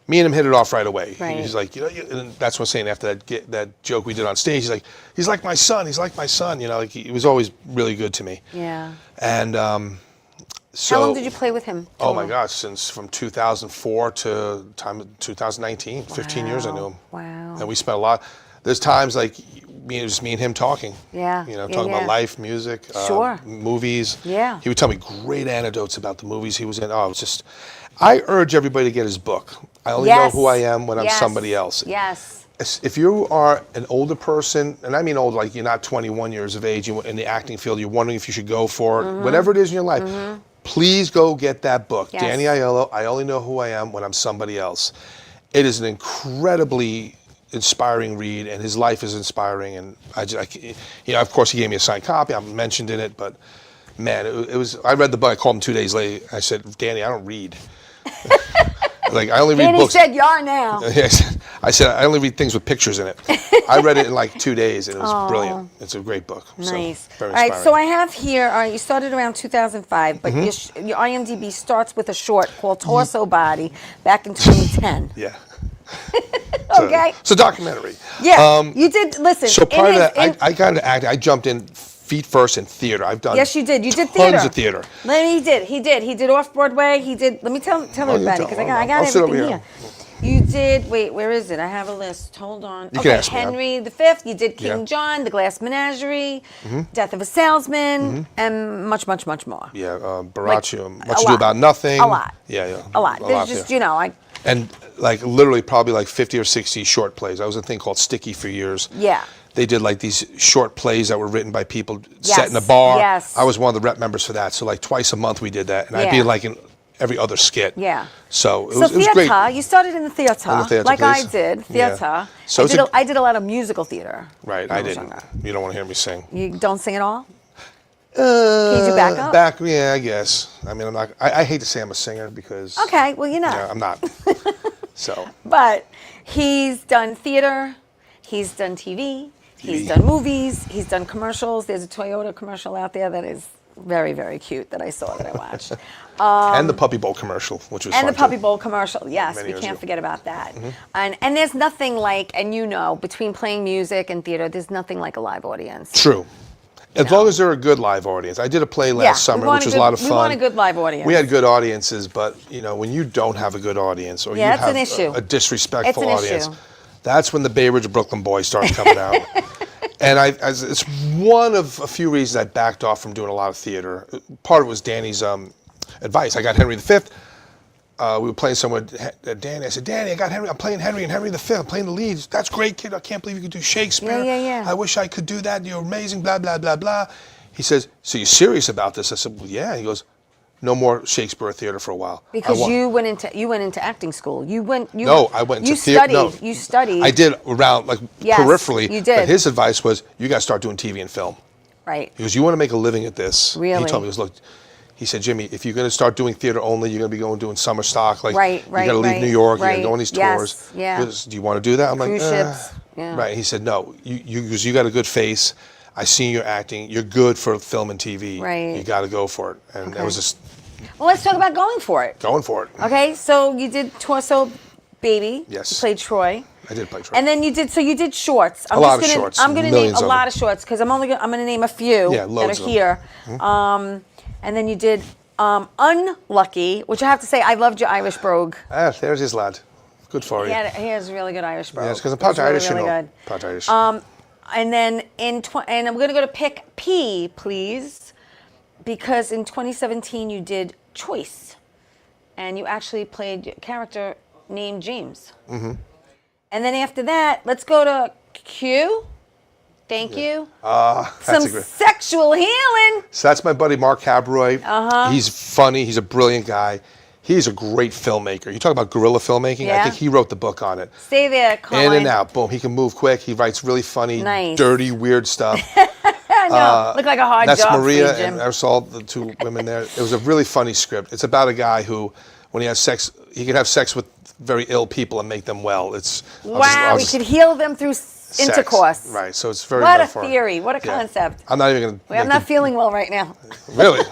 hit it off right away. Right. He's like, and that's what I'm saying after that joke we did on stage. He's like my son. He's like my son. Like he was always really good to me. Yeah. And so. How long did you play with him? Oh my gosh, from 2004 to 2019, 15 years I knew him. Wow. And we spent a lot. There's times like just me and him talking. Yeah. Talking about life, music, movies. Yeah. He would tell me great anecdotes about the movies he was in. Oh, it's just. I urge everybody to get his book. I only know who I am when I'm somebody else. Yes. If you are an older person, and I mean old, like you're not 21 years of age in the acting field, you're wondering if you should go for it, whatever it is in your life, please go get that book. Yes. Danny Aiello, I Only Know Who I Am When I'm Somebody Else. It is an incredibly inspiring read, and his life is inspiring. And of course, he gave me a signed copy. I mentioned in it, but man, it was. I read the book. I called him 2 days later. I said, Danny, I don't read. Like I only read Danny books. said, "You are now." I said I only read things with pictures in it. I read it in like 2 days, and it was brilliant. It's a great book. Nice. So, very All right, inspiring. so I have here. You started around 2005, but your IMDb starts with a short called "Torso Body" back in 2010. Yeah. Okay. It's a documentary. Yeah, you did. Listen. So prior to that, in- I got into acting. I jumped in feet first in theater. I've done. Yes, you did. You did theater. Tons of theater. He did. He did off Broadway. He did. Let me tell everybody because I got I'll sit everything over here. You did. Wait, where is it? I have a list. Hold on. You can ask me. Henry V. You did King Yeah. John, The Glass Menagerie, Death of a Salesman, and much, much, much more. Yeah, Baraccio, Like, Much a Ado lot. About Nothing. A lot. Yeah. A lot. There's just yeah. And like literally probably like 50 or 60 short plays. I was a thing called Sticky for years. Yeah. They did like these short plays that were written by people Yes, set in a bar. yes. I was one of the rep members for that. So like twice a month we did that. And I'd be Yeah. like in every other skit. Yeah. So it So was theater, great. you started in the theater, In the theater, like I please. did, Yeah. theater. So I did a lot of musical theater. Right, when I was didn't. younger. You don't want to hear me sing. You don't sing at all? Can you do backup? Yeah, I guess. I mean, I'm not. I hate to say I'm a singer because. Okay, well, Yeah, I'm not. So. But he's done theater, he's done TV, he's done movies, he's done commercials. There's a Toyota commercial out there that is very, very cute that I saw that I watched. And the Puppy Bowl commercial, which was And fun the Puppy too. Bowl commercial, yes, Many we years can't ago. forget about that. And there's nothing like, and you know, between playing music and theater, there's nothing like a live audience. True. As long as they're a good live audience. I did a play last summer, which was a lot of fun. We want a good live audience. We had good audiences, but when you don't have a good audience or Yeah, you that's an have issue. a disrespectful It's an audience, issue. that's when the Bay Ridge Brooklyn boys start coming out. And it's one of a few reasons I backed off from doing a lot of theater. Part of it was Danny's advice. I got Henry V. We were playing somewhere. Danny, I said, Danny, I got Henry. I'm playing Henry and Henry V. I'm playing the leads. That's great, kid. I can't believe you could do Shakespeare. Yeah. I wish I could do that. You're amazing. Blah blah blah blah. He says, so you're serious about this? I said, well, yeah. He goes, no more Shakespeare or theater for a while. Because you went into acting school. I went into theater. No. You studied. I did around Yes, peripherally. you did. But his advice was, you got to start doing TV and film. Right. He goes, you want to make a living at this? Really? He told me, he goes, look, he said, Jimmy, if you're going to start doing theater only, you're going to be doing summer stock. Like, Right, you got to leave right, New York. You got right. to go on these Yes, tours. yeah. He goes, do you want to do that? I'm Cruise like, ships. Yeah. Right. He said, no. You got a good face. I seen your acting. You're good for film and TV. Right. You got to go for it. And that was just Well, let's talk about going for it. going for it. Okay, so you did Torso Baby. Yes. You played Troy. I did play Troy. And then you did shorts. A lot of shorts, I'm going to name millions a of lot them. of shorts because I'm going to name a few Yeah, that loads are of them. here. And then you did Unlucky, which I have to say I loved your Irish brogue. There's his lad. Good for you. He has a really good Irish brogue. Yes, because I'm It was part Irish, really, you know. really good. Part Irish. And then and I'm going to go to pick P, please, because in 2017 you did Choice, and you actually played a character named James. Mm-hmm. And then after that, let's go to Q. Thank you. That's Some a great. sexual healing. So that's my buddy Mark Cabroy. He's funny. He's a brilliant guy. He's a great filmmaker. You talk about guerrilla filmmaking. Yeah. I think he wrote the book on it. Stay there, Colin. In and out. Boom. He can move quick. He writes really funny, Nice. dirty, weird stuff. I know. Look like a hard That's job Maria for you, Jim. and Ursula, the two women there. It was a really funny script. It's about a guy who, when he has sex, he can have sex with very ill people and make them well. Wow, we could heal them through intercourse. Right. So it's very. What a metaphorical. theory. What a Yeah. concept. I'm not even going to. I'm not feeling well right now. Really.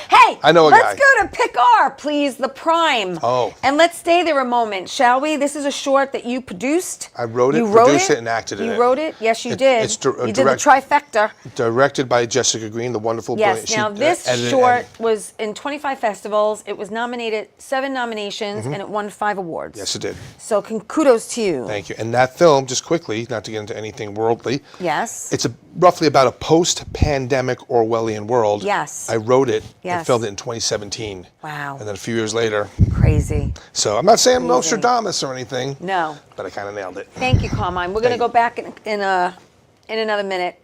Hey, I know a let's guy. go to Pick R, please, The Prime. Oh. And let's stay there a moment, shall we? This is a short that you produced. I wrote it, You wrote produced it, and acted in it. You wrote it? Yes, you did. it's you did the trifecta. Directed by Jessica Green, the wonderful. Yes, brilliant. now this edited short and- was in 25 festivals. It was nominated 7 nominations, and it won 5 awards. Mm-hmm. Yes, it did. So kudos to you. Thank you. And that film, just quickly, not to get into anything worldly. Yes. It's roughly about a post-pandemic Orwellian world. Yes. I wrote it Yes. and filmed it in 2017. Wow. And then a few years later. Crazy. So I'm not saying I'm Amazing. Nostradamus or anything. No. But I kind of nailed it. Thank you, Carmine. We're going to Thank go you. back in another minute.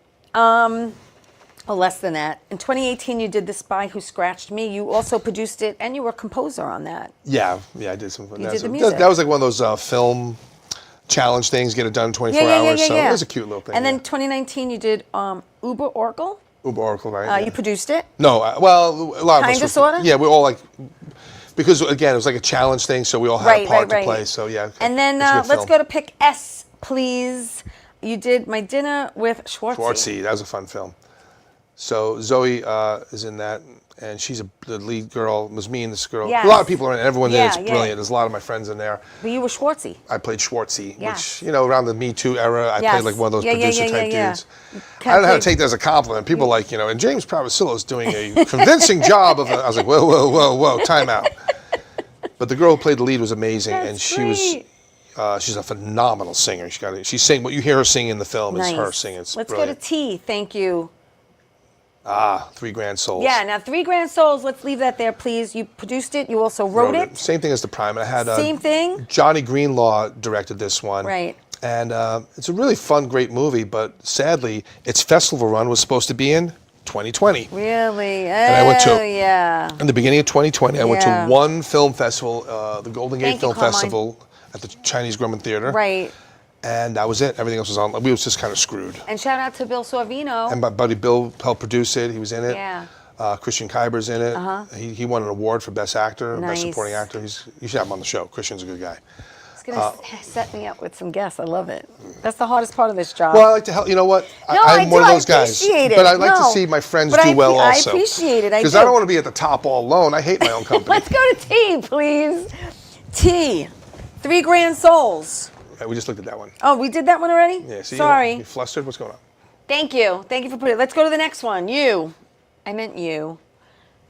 Or less than that. In 2018, you did The Spy Who Scratched Me. You also produced it, and you were a composer on that. Yeah, I did some. You did the music. That was like one of those film challenge things, get it done in 24 hours. So it was a cute little thing. And then 2019, you did Uber Oracle. Uber Oracle, right? You produced it. No, well, a lot of us. Kinda, sorta? Yeah, we're all like, because again, it was like a challenge thing, so we all had a part to play. So yeah. And then let's go to pick S, please. You did My Dinner with Schwartzy. Schwartzy, that was a fun film. So Zoe is in that, and she's the lead girl. It was me and this girl. Yes. A lot of people are in it. Everyone there is Yeah, brilliant. yeah. There's a lot of my friends in there. But you were Schwartzy. I played Schwartzy, Yes. which, around the Me Too era, I played like one of those producer type dudes. I don't know how to take that as a compliment. People like, and James Pravasilis is doing a convincing job of it. I was like, whoa, whoa, whoa, whoa, time out. But the girl who played the lead was amazing, and she's a phenomenal singer. She sang what you hear her sing in the film is her singing. It's Let's brilliant. go to T. Thank you. Three Grand Souls. Yeah, now 3 Grand Souls. Let's leave that there, please. You produced it. You also wrote it. Same thing as the Prime. I had Same thing. Johnny Greenlaw directed this one. Right. And it's a really fun, great movie, but sadly, its festival run was supposed to be in 2020. Really? And I went to yeah. in the beginning of 2020. I went Yeah. to one film festival, the Golden Gate Thank you, Film Carmine. Festival at the Chinese Grumman Theater. Right. And that was it. Everything else was on. We was just kind of screwed. And shout out to Bill Sorvino. And my buddy Bill helped produce it. He was in it. Yeah. Christian Keiber's in it. He won an award for Best Actor, Nice. Best Supporting Actor. You should have him on the show. Christian's a good guy. It's going to set me up with some guests. I love it. That's the hardest part of this job. Well, I like to help. You know what? No, I'm one of those guys. appreciate it. But I like to No. see my friends But do well also. I appreciate it. I Because do. I don't want to be at the top all alone. I hate my own company. Let's go to T, please. T. 3 Grand Souls. Okay, we just looked at that one. Oh, we did that one already? Yeah. See, Sorry. You flustered? What's going on? Thank you. Thank you for putting it. Let's go to the next one. You. I meant you.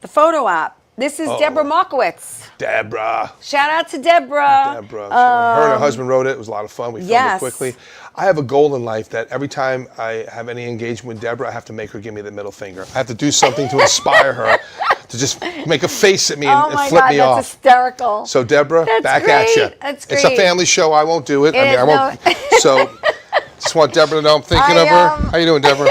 The photo op. This is Deborah Markowitz. Deborah. Shout out to Deborah. Deborah. Her and her husband wrote it. It was a lot of fun. We filmed Yes. it quickly. I have a goal in life that every time I have any engagement with Deborah, I have to make her give me the middle finger. I have to do something to inspire her to just make a face at me and, Oh my flip God, me that's off. hysterical. So Deborah, That's back great. at you. That's It's a great. family show. I won't do it. It I won't. is, So just want Deborah to know I'm thinking of her. How you doing, Deborah?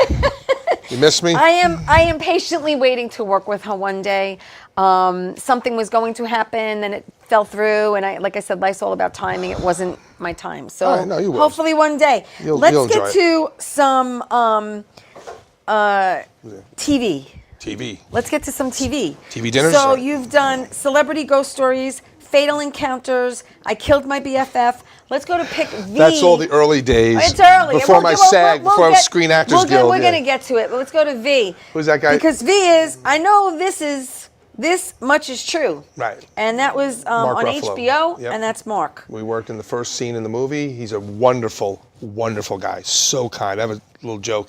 You miss me? I am patiently waiting to work with her one day. Something was going to happen and it fell through, and like I said, life's all about timing. It wasn't my time. So All right, no, you will. hopefully one day. Let's you'll get enjoy to some TV. TV. Let's get to some TV. TV dinners? So you've done Celebrity Ghost Stories, Fatal Encounters, I Killed My BFF. Let's go to pick V. That's all the early days. It's early. Before my SAG, before I was Screen Actors Guild. We're yeah. going to get to it, but let's go to V. Who's that guy? Because V is, I know this much is true. Right. And that was on Ruffalo. HBO, Yep. and that's Mark. We worked in the first scene in the movie. He's a wonderful, wonderful guy. So kind. I have a little joke.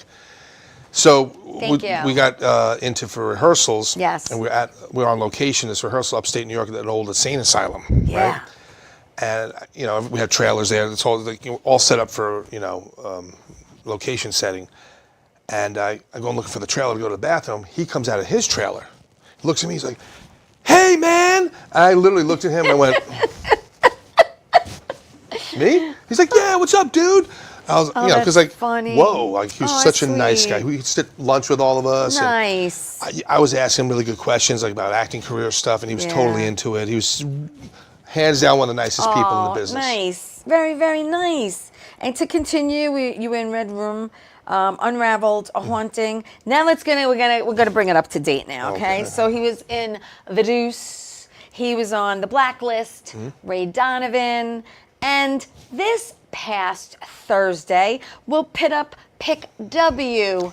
So Thank you. we got into for rehearsals. Yes. And we're on location. This rehearsal upstate New York at an old insane asylum. Yeah. Right? And we had trailers there. It's all all set up for location setting. And I go looking for the trailer to go to the bathroom. He comes out of his trailer. He looks at me. He's like, "Hey, man!" And I literally looked at him and I went, "Me?" He's like, "Yeah, what's up, dude?" I was, because that's funny. whoa, like he was Oh, such a that's nice sweet. guy. He sit lunch with all of us. and Nice. I was asking him really good questions, like about acting career stuff, and he was totally into it. He was hands down one of the nicest people in the business. Nice. Very, very nice. And to continue, you were in Red Room, Unraveled, A Haunting. Now we're gonna bring it up to date now, okay? So he was in The Deuce. He was on The Blacklist, Ray Donovan, and this past Thursday, we'll pick W,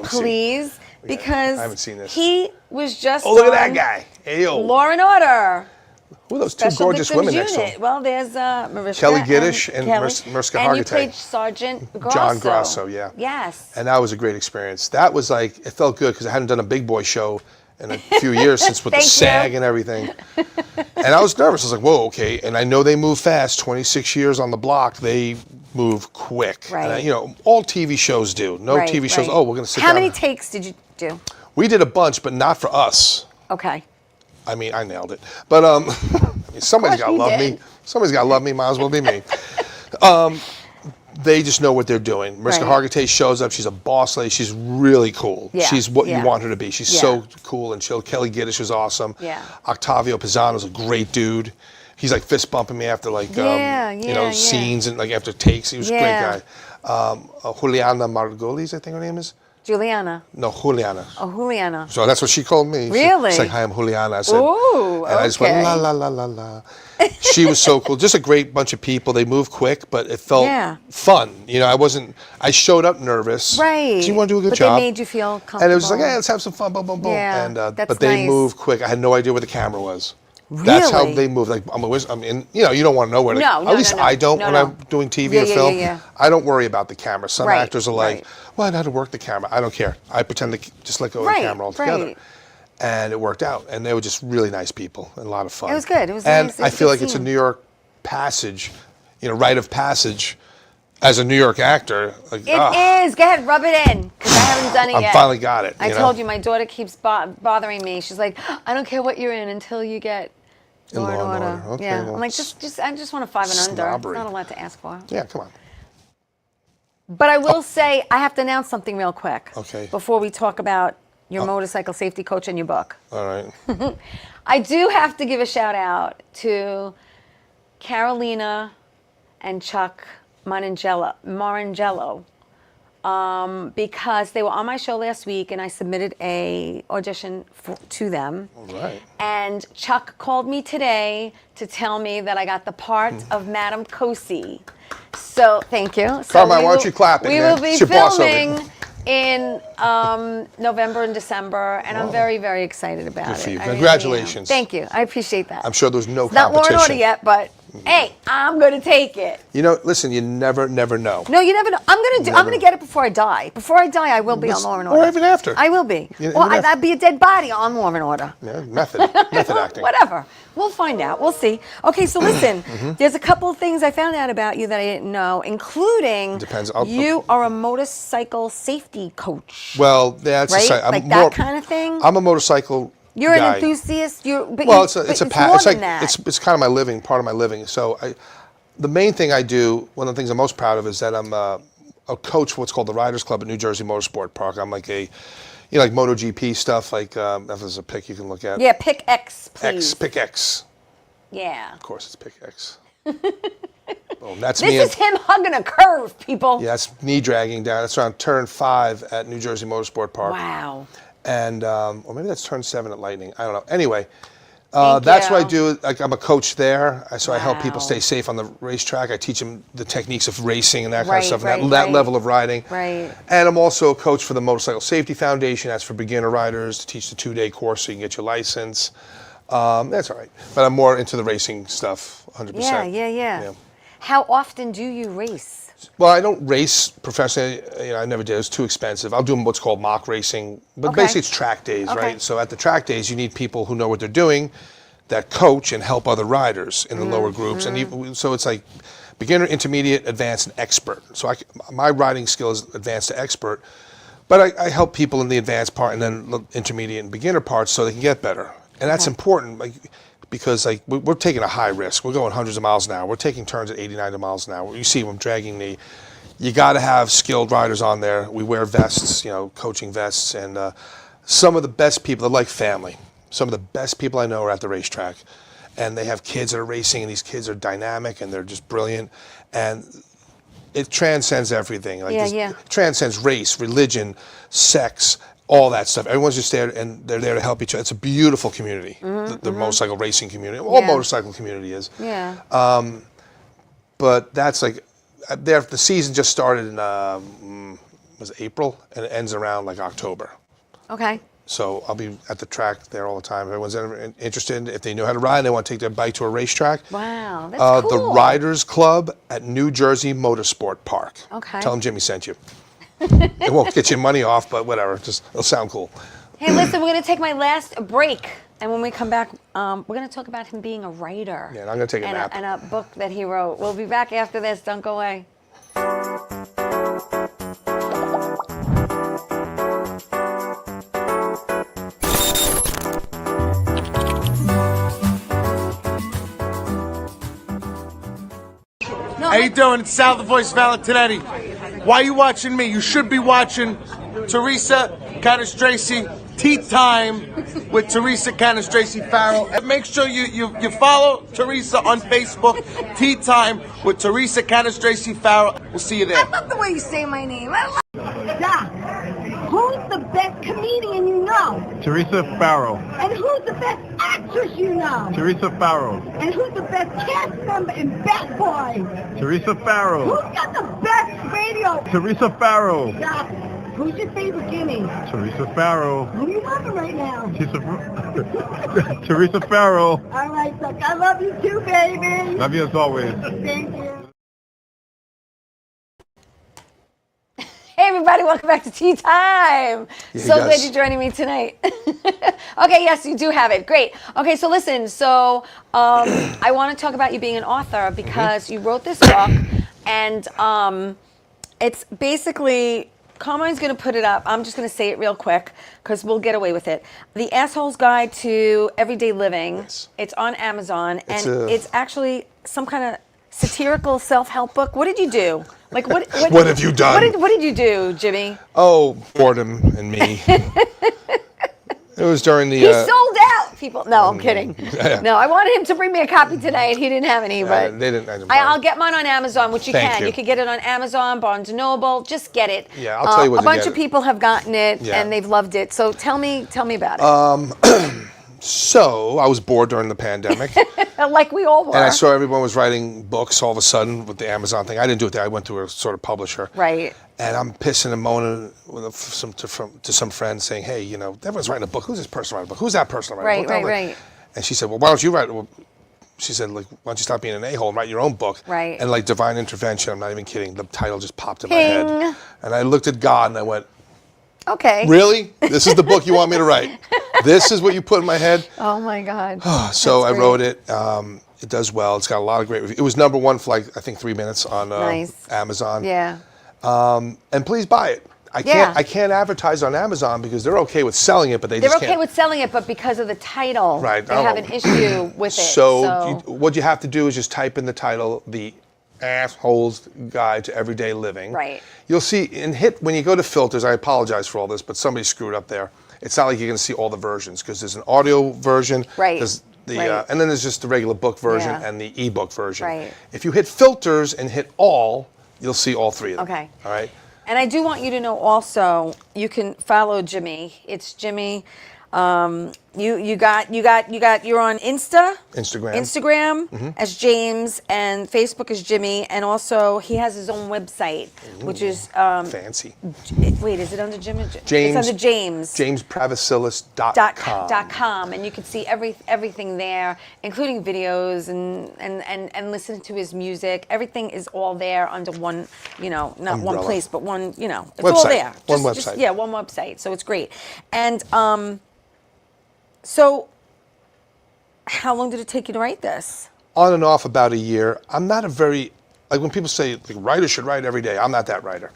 please, because I haven't seen this. he was just Oh, look at on that guy. Hey, yo. Law and Order. Who are those two Special gorgeous Victims women next to Unit. him? Well, there's Mariska Kelly Giddish and Kelly. Mariska And you Hargitay. played Sergeant Grosso. John Grosso, yeah. Yes. And that was a great experience. That was like, it felt good because I hadn't done a big boy show in a few years since with the Thank you. SAG and everything. And I was nervous. I was like, whoa, okay. And I know they move fast. 26 years on the block, they move quick. Right. And all TV shows do. No Right, TV shows, right. oh, we're going to sit How down. many takes did you do? We did a bunch, but not for us. Okay. I mean, I nailed it. But somebody's got to you love did. me. Somebody's got to love me. Might as well be me. They just know what they're doing. Mariska Right. Hargitay shows up. She's a boss lady. She's really cool. Yeah, She's what yeah. you want her to be. She's Yeah. so cool and chill. Kelly Giddish is awesome. Yeah. Octavio Pisano's a great dude. He's like fist bumping me after like scenes and like after takes. He was a great guy. Juliana Margolis, I think her name is. Juliana. No, Juliana. Oh, Juliana. So that's what she called me. Really? She's like, hi, I'm Juliana. I said, ooh, and I just went, la, la, la, la, la. She was so cool. Just a great bunch of people. They moved quick, but it felt fun. You know, I showed up nervous. Right. So you want to do a good but job. They made you feel comfortable. And it was like, hey, let's have some fun, boom, boom, boom. Yeah, and, that's but they nice. moved quick. I had no idea where the camera was. Really? That's how they move. Like I'm in. You know, you don't want to know where. No, at least I don't when I'm doing TV or film. Yeah. I don't worry about the camera. Some actors are like, right. well, I know how to work the camera. I don't care. I pretend to just let go of the camera altogether. Right. And it worked out. And they were just really nice people and a lot of fun. It was good. It was and nice. I feel like it's a New York passage, rite of passage. As a New York actor, like, it is. Go ahead, rub it in, because I haven't done it yet. I finally got it. I told you, my daughter keeps bothering me. She's like, I don't care what you're in until you get Law and Order. Okay, yeah, well, I'm like, I just want a 5 and under. snobbery. It's not a lot to ask for. Yeah, come on. But I will say, I have to announce something real quick. Okay. Before we talk about your motorcycle safety coach and your book. All right. I do have to give a shout out to Carolina and Chuck Marangelo, because they were on my show last week and I submitted a audition to them. All right. And Chuck called me today to tell me that I got the part of Madame Cosi. So thank you. So Carmine, why don't you clap it, We man? will be It's your boss over filming in November and December, and I'm very, very excited about Good for it. you. I really Congratulations. am. Thank you. I appreciate that. I'm sure there's no It's not Law and competition. Order yet, but hey, I'm gonna take it. Listen, you never know. No, you never know. I'm gonna get it before I die. Before I die, I will be on Law and Order. Or even after. I will be. Even Well, after. I'd be a dead body on Law and Order. Yeah, method acting. Whatever. We'll find out. We'll see. Okay, so listen. There's a couple of things I found out about you that I didn't know, including Depends. you are a motorcycle safety coach. Well, that's right? I'm Like more, that kind of thing. I'm a motorcycle You're guy. an enthusiast. Well, it's a more it's than like that. it's kind of my living, part of my living. So the main thing I do, one of the things I'm most proud of, is that I'm a coach for what's called the Riders Club at New Jersey Motorsport Park. I'm like like MotoGP stuff. Like if there's a pic you can look at. Yeah, pick X, please. Pick X. Yeah. Of course, it's pick X. Boom, that's This me. is him hugging a curve, people. Yeah, that's knee dragging down. That's around turn 5 at New Jersey Motorsport Park. Wow. And or maybe that's turn 7 at Lightning. I don't know. Anyway, Thank that's you. what I do. Like I'm a coach there, so I help people Wow. stay safe on the racetrack. I teach them the techniques of racing and that kind Right, of stuff, right, and that right. level of riding. Right. And I'm also a coach for the Motorcycle Safety Foundation. That's for beginner riders to teach the 2-day course so you can get your license. That's all right. But I'm more into the racing stuff, 100%. Yeah. How often do you race? Well, I don't race professionally. I never did. It was too expensive. I'll do what's called mock racing, but Okay. basically it's track days, Okay. right? So at the track days, you need people who know what they're doing, that coach and help other riders in the lower groups. And so it's like beginner, intermediate, advanced, and expert. So my riding skill is advanced to expert, but I help people in the advanced part and then the intermediate and beginner parts so they can get better. And that's important. Because we're taking a high risk. We're going hundreds of miles an hour. We're taking turns at 80, 90 miles an hour. You see them dragging me. You got to have skilled riders on there. We wear vests, coaching vests. And some of the best people, they're like family. Some of the best people I know are at the racetrack. And they have kids that are racing, and these kids are dynamic, and they're just brilliant. And it transcends everything. It transcends race, religion, sex, all that stuff. Everyone's just there, and they're there to help each other. It's a beautiful community, the motorcycle racing community. All motorcycle community is. Yeah. But that's like, the season just started in, was it April? And it ends around like October. Okay. So I'll be at the track there all the time. If everyone's ever interested, if they know how to ride and they want to take their bike to a racetrack. Wow, that's cool. The Riders Club at New Jersey Motorsport Park. Okay. Tell them Jimmy sent you. It won't get you money off, but whatever. It'll sound cool. Hey, listen, we're going to take my last break. And when we come back, we're going to talk about him being a writer. Yeah, and I'm going to take a nap. And a book that he wrote. We'll be back after this. Don't go away. How you doing? It's Sal, the voice of Valentinetti. Why are you watching me? You should be watching Theresa Farrell Tea Time with Theresa Tracy Farrell. And make sure you follow Theresa on Facebook. Tea Time with Theresa Tracy Farrell. We'll see you there. I love the way you say my name. I love Doc, who's the best comedian you know? Theresa Farrell. And who's the best actress you know? Theresa Farrell. And who's the best cast member in Bad Boys? Theresa Farrell. Who's got the best radio? Theresa Farrell. Doc, who's your favorite Jimmy? Theresa Farrell. Who are you loving right now? Theresa Farrell. All right, Doc, I love you too, baby. Love you as always. Thank you. Hey everybody, welcome back to Tea Time. Yeah, So he glad does. you're joining me tonight. Okay, yes, you do have it. Great. Okay, so listen, I want to talk about you being an author because you wrote this book, and it's basically, Carmine's going to put it up. I'm just going to say it real quick because we'll get away with it. The Asshole's Guide to Everyday Living. Yes. It's on Amazon, It's and it's actually some kind of satirical self-help book. What did you do? Like what What have you done? What did you do, Jimmy? Oh, boredom and me. It was during the. He sold out, people. No, I'm kidding. Yeah. No, I wanted him to bring me a copy tonight. He didn't have any, but they didn't. I didn't I'll get mine on Amazon, which you Thank can. you. You can get it on Amazon, Barnes & Noble. Just get it. Yeah, I'll tell you where a to bunch get of it. people have gotten it, Yeah. and they've loved it. So tell me about it. So I was bored during the pandemic, Like we all were. and I saw everyone was writing books all of a sudden with the Amazon thing. I didn't do it there. I went to a sort of publisher. Right. And I'm pissing and moaning with to some friends saying, hey, you know, everyone's writing a book. Who's this person writing a book? Who's that person writing a book? Right. And she said, well, why don't you write? Well, she said, like, why don't you stop being an a-hole and write your own book? Right. And like Divine Intervention, I'm not even kidding. The title just popped in my Ping. head. And I looked at God and I went, Okay. really? This is the book you want me to write? This is what you put in my head? Oh my God. So That's I wrote great. it. It does well. It's got a lot of great reviews. It was #1 for like, I think 3 minutes on Nice. Amazon. Yeah. And please buy it. I can't advertise on Amazon because they're okay with selling it, but they They're just okay can't. with selling it, but because of the title, Right, they I have don't an know. issue with it. So what you have to do is just type in the title, The Asshole's Guide to Everyday Living. Right. You'll see, when you go to filters, I apologize for all this, but somebody screwed up there. It's not like you're going to see all the versions because there's an audio version. Right. There's the, Right. and then there's just the regular book version Yeah. and the ebook version. Right. If you hit filters and hit all, you'll see all three of them. Okay. All right. And I do want you to know also, you can follow Jimmy. It's Jimmy. You're on Instagram as James, and Facebook as Jimmy, and also he has his own website, which is Fancy. wait, is it under Jimmy? James. It's under James. JamesPravasilis.com. And you can see everything there, including videos and listen to his music. Everything is all there under one, not one Umbrella. place, but one, it's all Website. there. One website. Yeah, one website. So it's great. And so how long did it take you to write this? On and off about a year. I'm not a very, like when people say like, writers should write every day, I'm not that writer.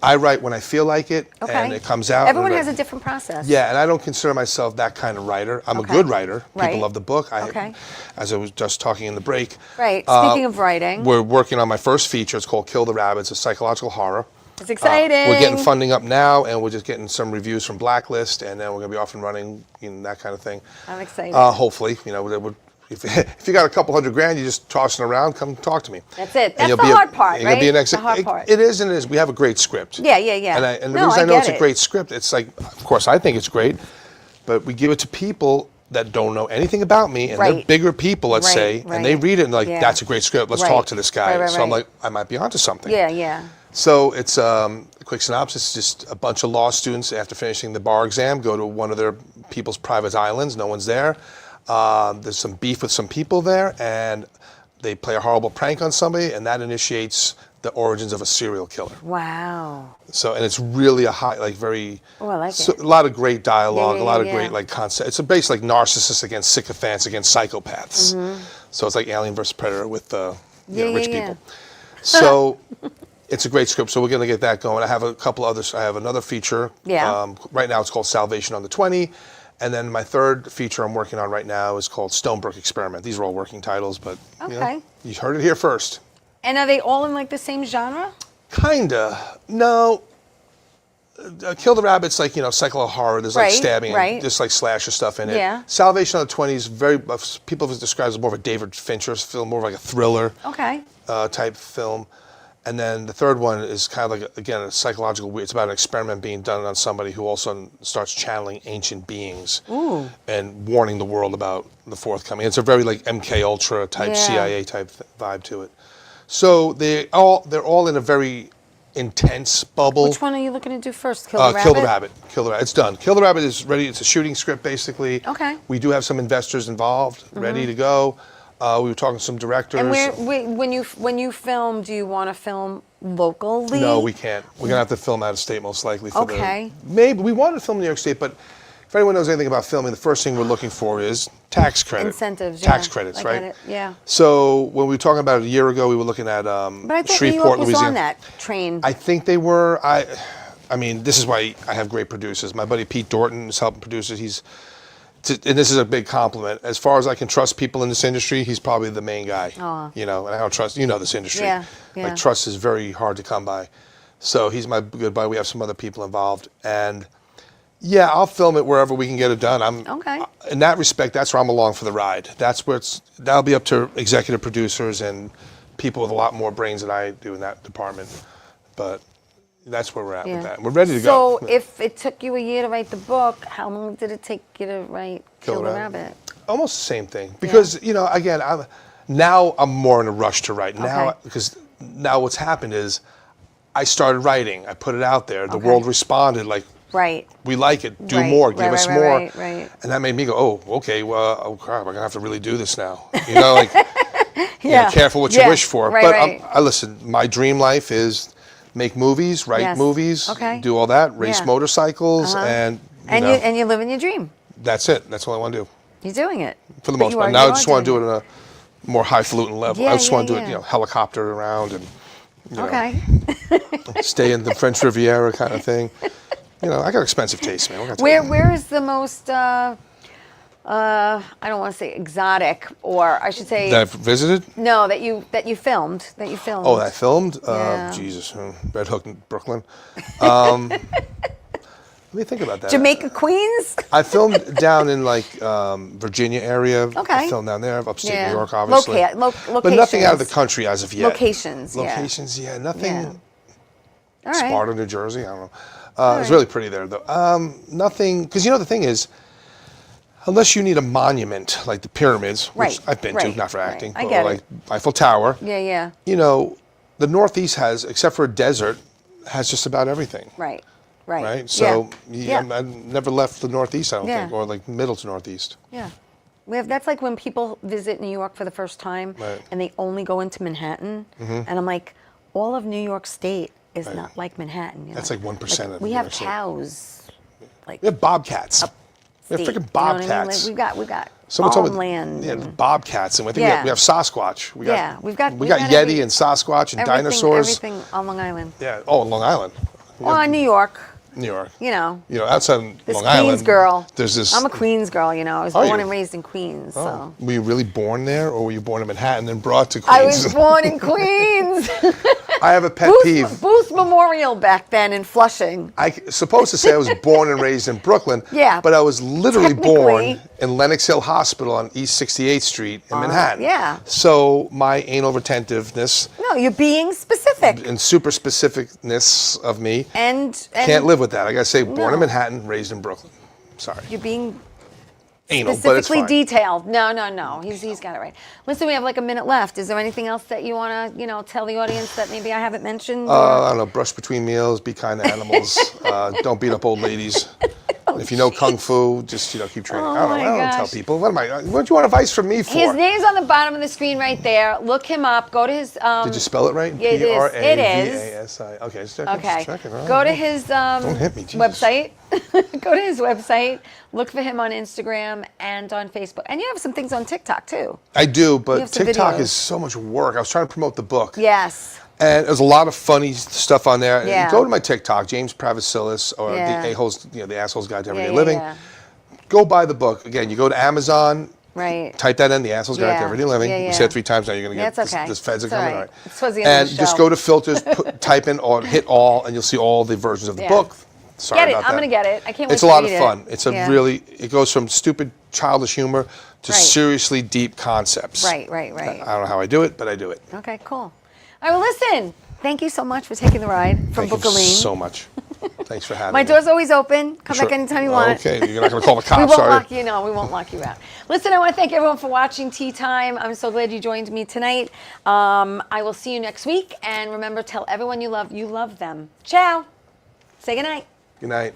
I write when I feel like it, and it comes out. Everyone and has a different process. Yeah, and I don't consider myself that kind of writer. I'm a Okay. good writer. People Right. love the book. Okay. As I was just talking in the break. Right. Speaking of writing, We're working on my first feature. It's called Kill the Rabbits, a psychological horror. it's exciting. We're getting funding up now, and we're just getting some reviews from Blacklist, and then we're going to be off and running, that kind of thing. I'm excited. Hopefully, if you got a couple $100,000, you just tossing around, come talk to me. That's it. And That's you'll the be hard part, and you'll be right? an The hard part. It is and it is. We have a great script. Yeah. And the No, reason I know get it's a it. great script, it's like, of course, I think it's great, but we give it to people that don't know anything about me, and they're Right. bigger people, let's Right, say, and they right. read it and like, Yeah. that's a great script. Let's Right. talk to this guy. Right, So I'm right. like, I might be onto something. Yeah. So it's a quick synopsis. Just a bunch of law students after finishing the bar exam go to one of their people's private islands. No one's there. There's some beef with some people there, and they play a horrible prank on somebody, and that initiates the origins of a serial killer. Wow. So, and it's really a high, like very, Oh, I like it. a lot of great dialogue, Yeah, a lot of yeah. great like concept. It's basically like narcissists against sycophants against psychopaths. So it's like Alien versus Predator with rich people. So it's a great script. So we're going to get that going. I have a couple others. I have another feature. Yeah. Right now it's called Salvation on the 20. And then my third feature I'm working on right now is called Stonebrook Experiment. These are all working titles, but Okay. you heard it here first. And are they all in like the same genre? Kinda. No. Kill the Rabbit's like, psychological horror. There's like Right, stabbing, right. and just like slasher stuff in it. Yeah. Salvation on the 20s, people have described as more of a David Fincher film, more of like a thriller Okay. type film. And then the third one is kind of like, again, a psychological, it's about an experiment being done on somebody who also starts channeling ancient beings and warning the world about the forthcoming. It's a very like MK Ultra type, CIA type vibe to it. So they're all in a very intense bubble. Which one are you looking to do first? Kill the Rabbit? Kill the Rabbit. Kill the Rabbit. It's done. Kill the Rabbit is ready. It's a shooting script, basically. Okay. We do have some investors involved, ready to go. We were talking to some directors. And when you film, do you want to film locally? No, we can't. We're gonna have to film out of state most likely. Maybe we wanted to film in New York State, but if anyone knows anything about filming, the first thing we're looking for is tax credit. Incentives. Tax yeah. credits, I right? Get it. Yeah. So when we were talking about it a year ago, we were looking at But I thought Shreveport, New York was Louisiana. on that train. I think they were. I mean, this is why I have great producers. My buddy Pete Dorton is helping producers. And this is a big compliment. As far as I can trust people in this industry, he's probably the main guy. And I don't trust, this industry. Yeah. Like trust is very hard to come by. So he's my good buddy. We have some other people involved. And yeah, I'll film it wherever we can get it done. In that respect, that's where I'm along for the ride. That'll be up to executive producers and people with a lot more brains than I do in that department. But that's where we're at with that. We're ready to go. So if it took you a year to write the book, how long did it take you to write Kill the Rabbit? Almost the same thing. Because, again, now I'm more in a rush to write. Now, because now what's happened is I started writing. I put it out there. The world responded like, we like it. Do more. Give us more. Right. And that made me go, oh, okay, well, oh crap, I'm going to have to really do this now. Careful what you wish for. But listen, my dream life is make movies, write movies, do all that, race motorcycles, and you're living your dream. That's it. That's all I want to do. You're doing it. For the most part. Now I just want to do it on a more highfalutin level. I just want to do it, helicopter around and stay in the French Riviera kind of thing. I got expensive taste, man. Where is the most I don't want to say exotic, or I should say that I've visited? No, that you filmed. Oh, that I filmed? Jesus, Red Hook in Brooklyn. Let me think about that. Jamaica, Queens? I filmed down in Virginia area. Okay. I filmed down there, upstate New York, obviously. Locations. But nothing out of the country as of yet. Locations, nothing. All right. Sparta, New Jersey, I don't know. It's really pretty there, though. Nothing, because the thing is, unless you need a monument like the pyramids, which I've been to, not for acting, but like Eiffel Tower. Yeah. The Northeast has, except for a desert, has just about everything. Right. So I never left the Northeast, I don't think, or like middle to Northeast. Yeah. That's like when people visit New York for the first time and they only go into Manhattan. And I'm like, all of New York State is not like Manhattan. That's like 1% of we New have York State. cows. We have bobcats. We have freaking bobcats. We got Someone told me, farmland. bobcats, and I think we have Sasquatch. We got Yeti and Sasquatch and dinosaurs. Everything on Long Island. Yeah. Oh, on Long Island. Well, New York. New York. Outside outside Long Queens Island. girl. There's this. I'm a Queens girl. I was born and raised in Queens. Oh. So. Were you really born there, or were you born in Manhattan and brought to Queens? I was born in Queens. I have a pet peeve. Booth Memorial back then in Flushing. I'm supposed to say I was born and raised in Brooklyn. Yeah. But I was literally born in Lenox Hill Hospital on East 68th Street in Manhattan. Yeah. So my anal retentiveness. No, you're being specific. And super specificness of me. And can't live with that. I gotta say, born in Manhattan, raised in Brooklyn. Sorry. You're being anal, specifically but it's fine. detailed. No. He's got it right. Listen, we have like a minute left. Is there anything else that you want to, tell the audience that maybe I haven't mentioned? I don't know. Brush between meals. Be kind to animals. Don't beat up old ladies. If you know kung fu, just keep training. I don't tell people. What do you want advice from me for? His name's on the bottom of the screen right there. Look him up. Go to his. Did you spell it right? Yeah, it is. It is. Pravasi. Okay, just checking. Go to his don't hit me, Jesus. website. Go to his website. Look for him on Instagram and on Facebook. And you have some things on TikTok too. I do, but TikTok videos. is so much work. I was trying to promote the book. Yes. And there's a lot of funny stuff on there. Yeah. Go to my TikTok, James Pravasilis, or the A-Holes, the Assholes Guide to Everyday Living. Go buy the book. Again, you go to Amazon. Right. Type that in, the Assholes Guide to Everyday Living. We said it 3 times now. You're going to get this feds are coming. All right. It's towards the end of the show. Just go to filters, type in or hit all, and you'll see all the versions of the book. Sorry Get it. about I'm that. going to get it. I can't wait It's to a lot read of fun. It's a Yeah. really, it goes from stupid, childish humor to Right. seriously deep concepts. Right. I don't know how I do it, but I do it. Okay, cool. All right, well, listen. Thank you so much for taking the ride from Thank you Bookaline. so much. Thanks for having My me. door's always open. Come Sure. back anytime you want. Okay, you're not going to call the We cops, won't are lock you? you. No, we won't lock you out. Listen, I want to thank everyone for watching Tea Time. I'm so glad you joined me tonight. I will see you next week. And remember, tell everyone you love them. Ciao. Say goodnight. Good night.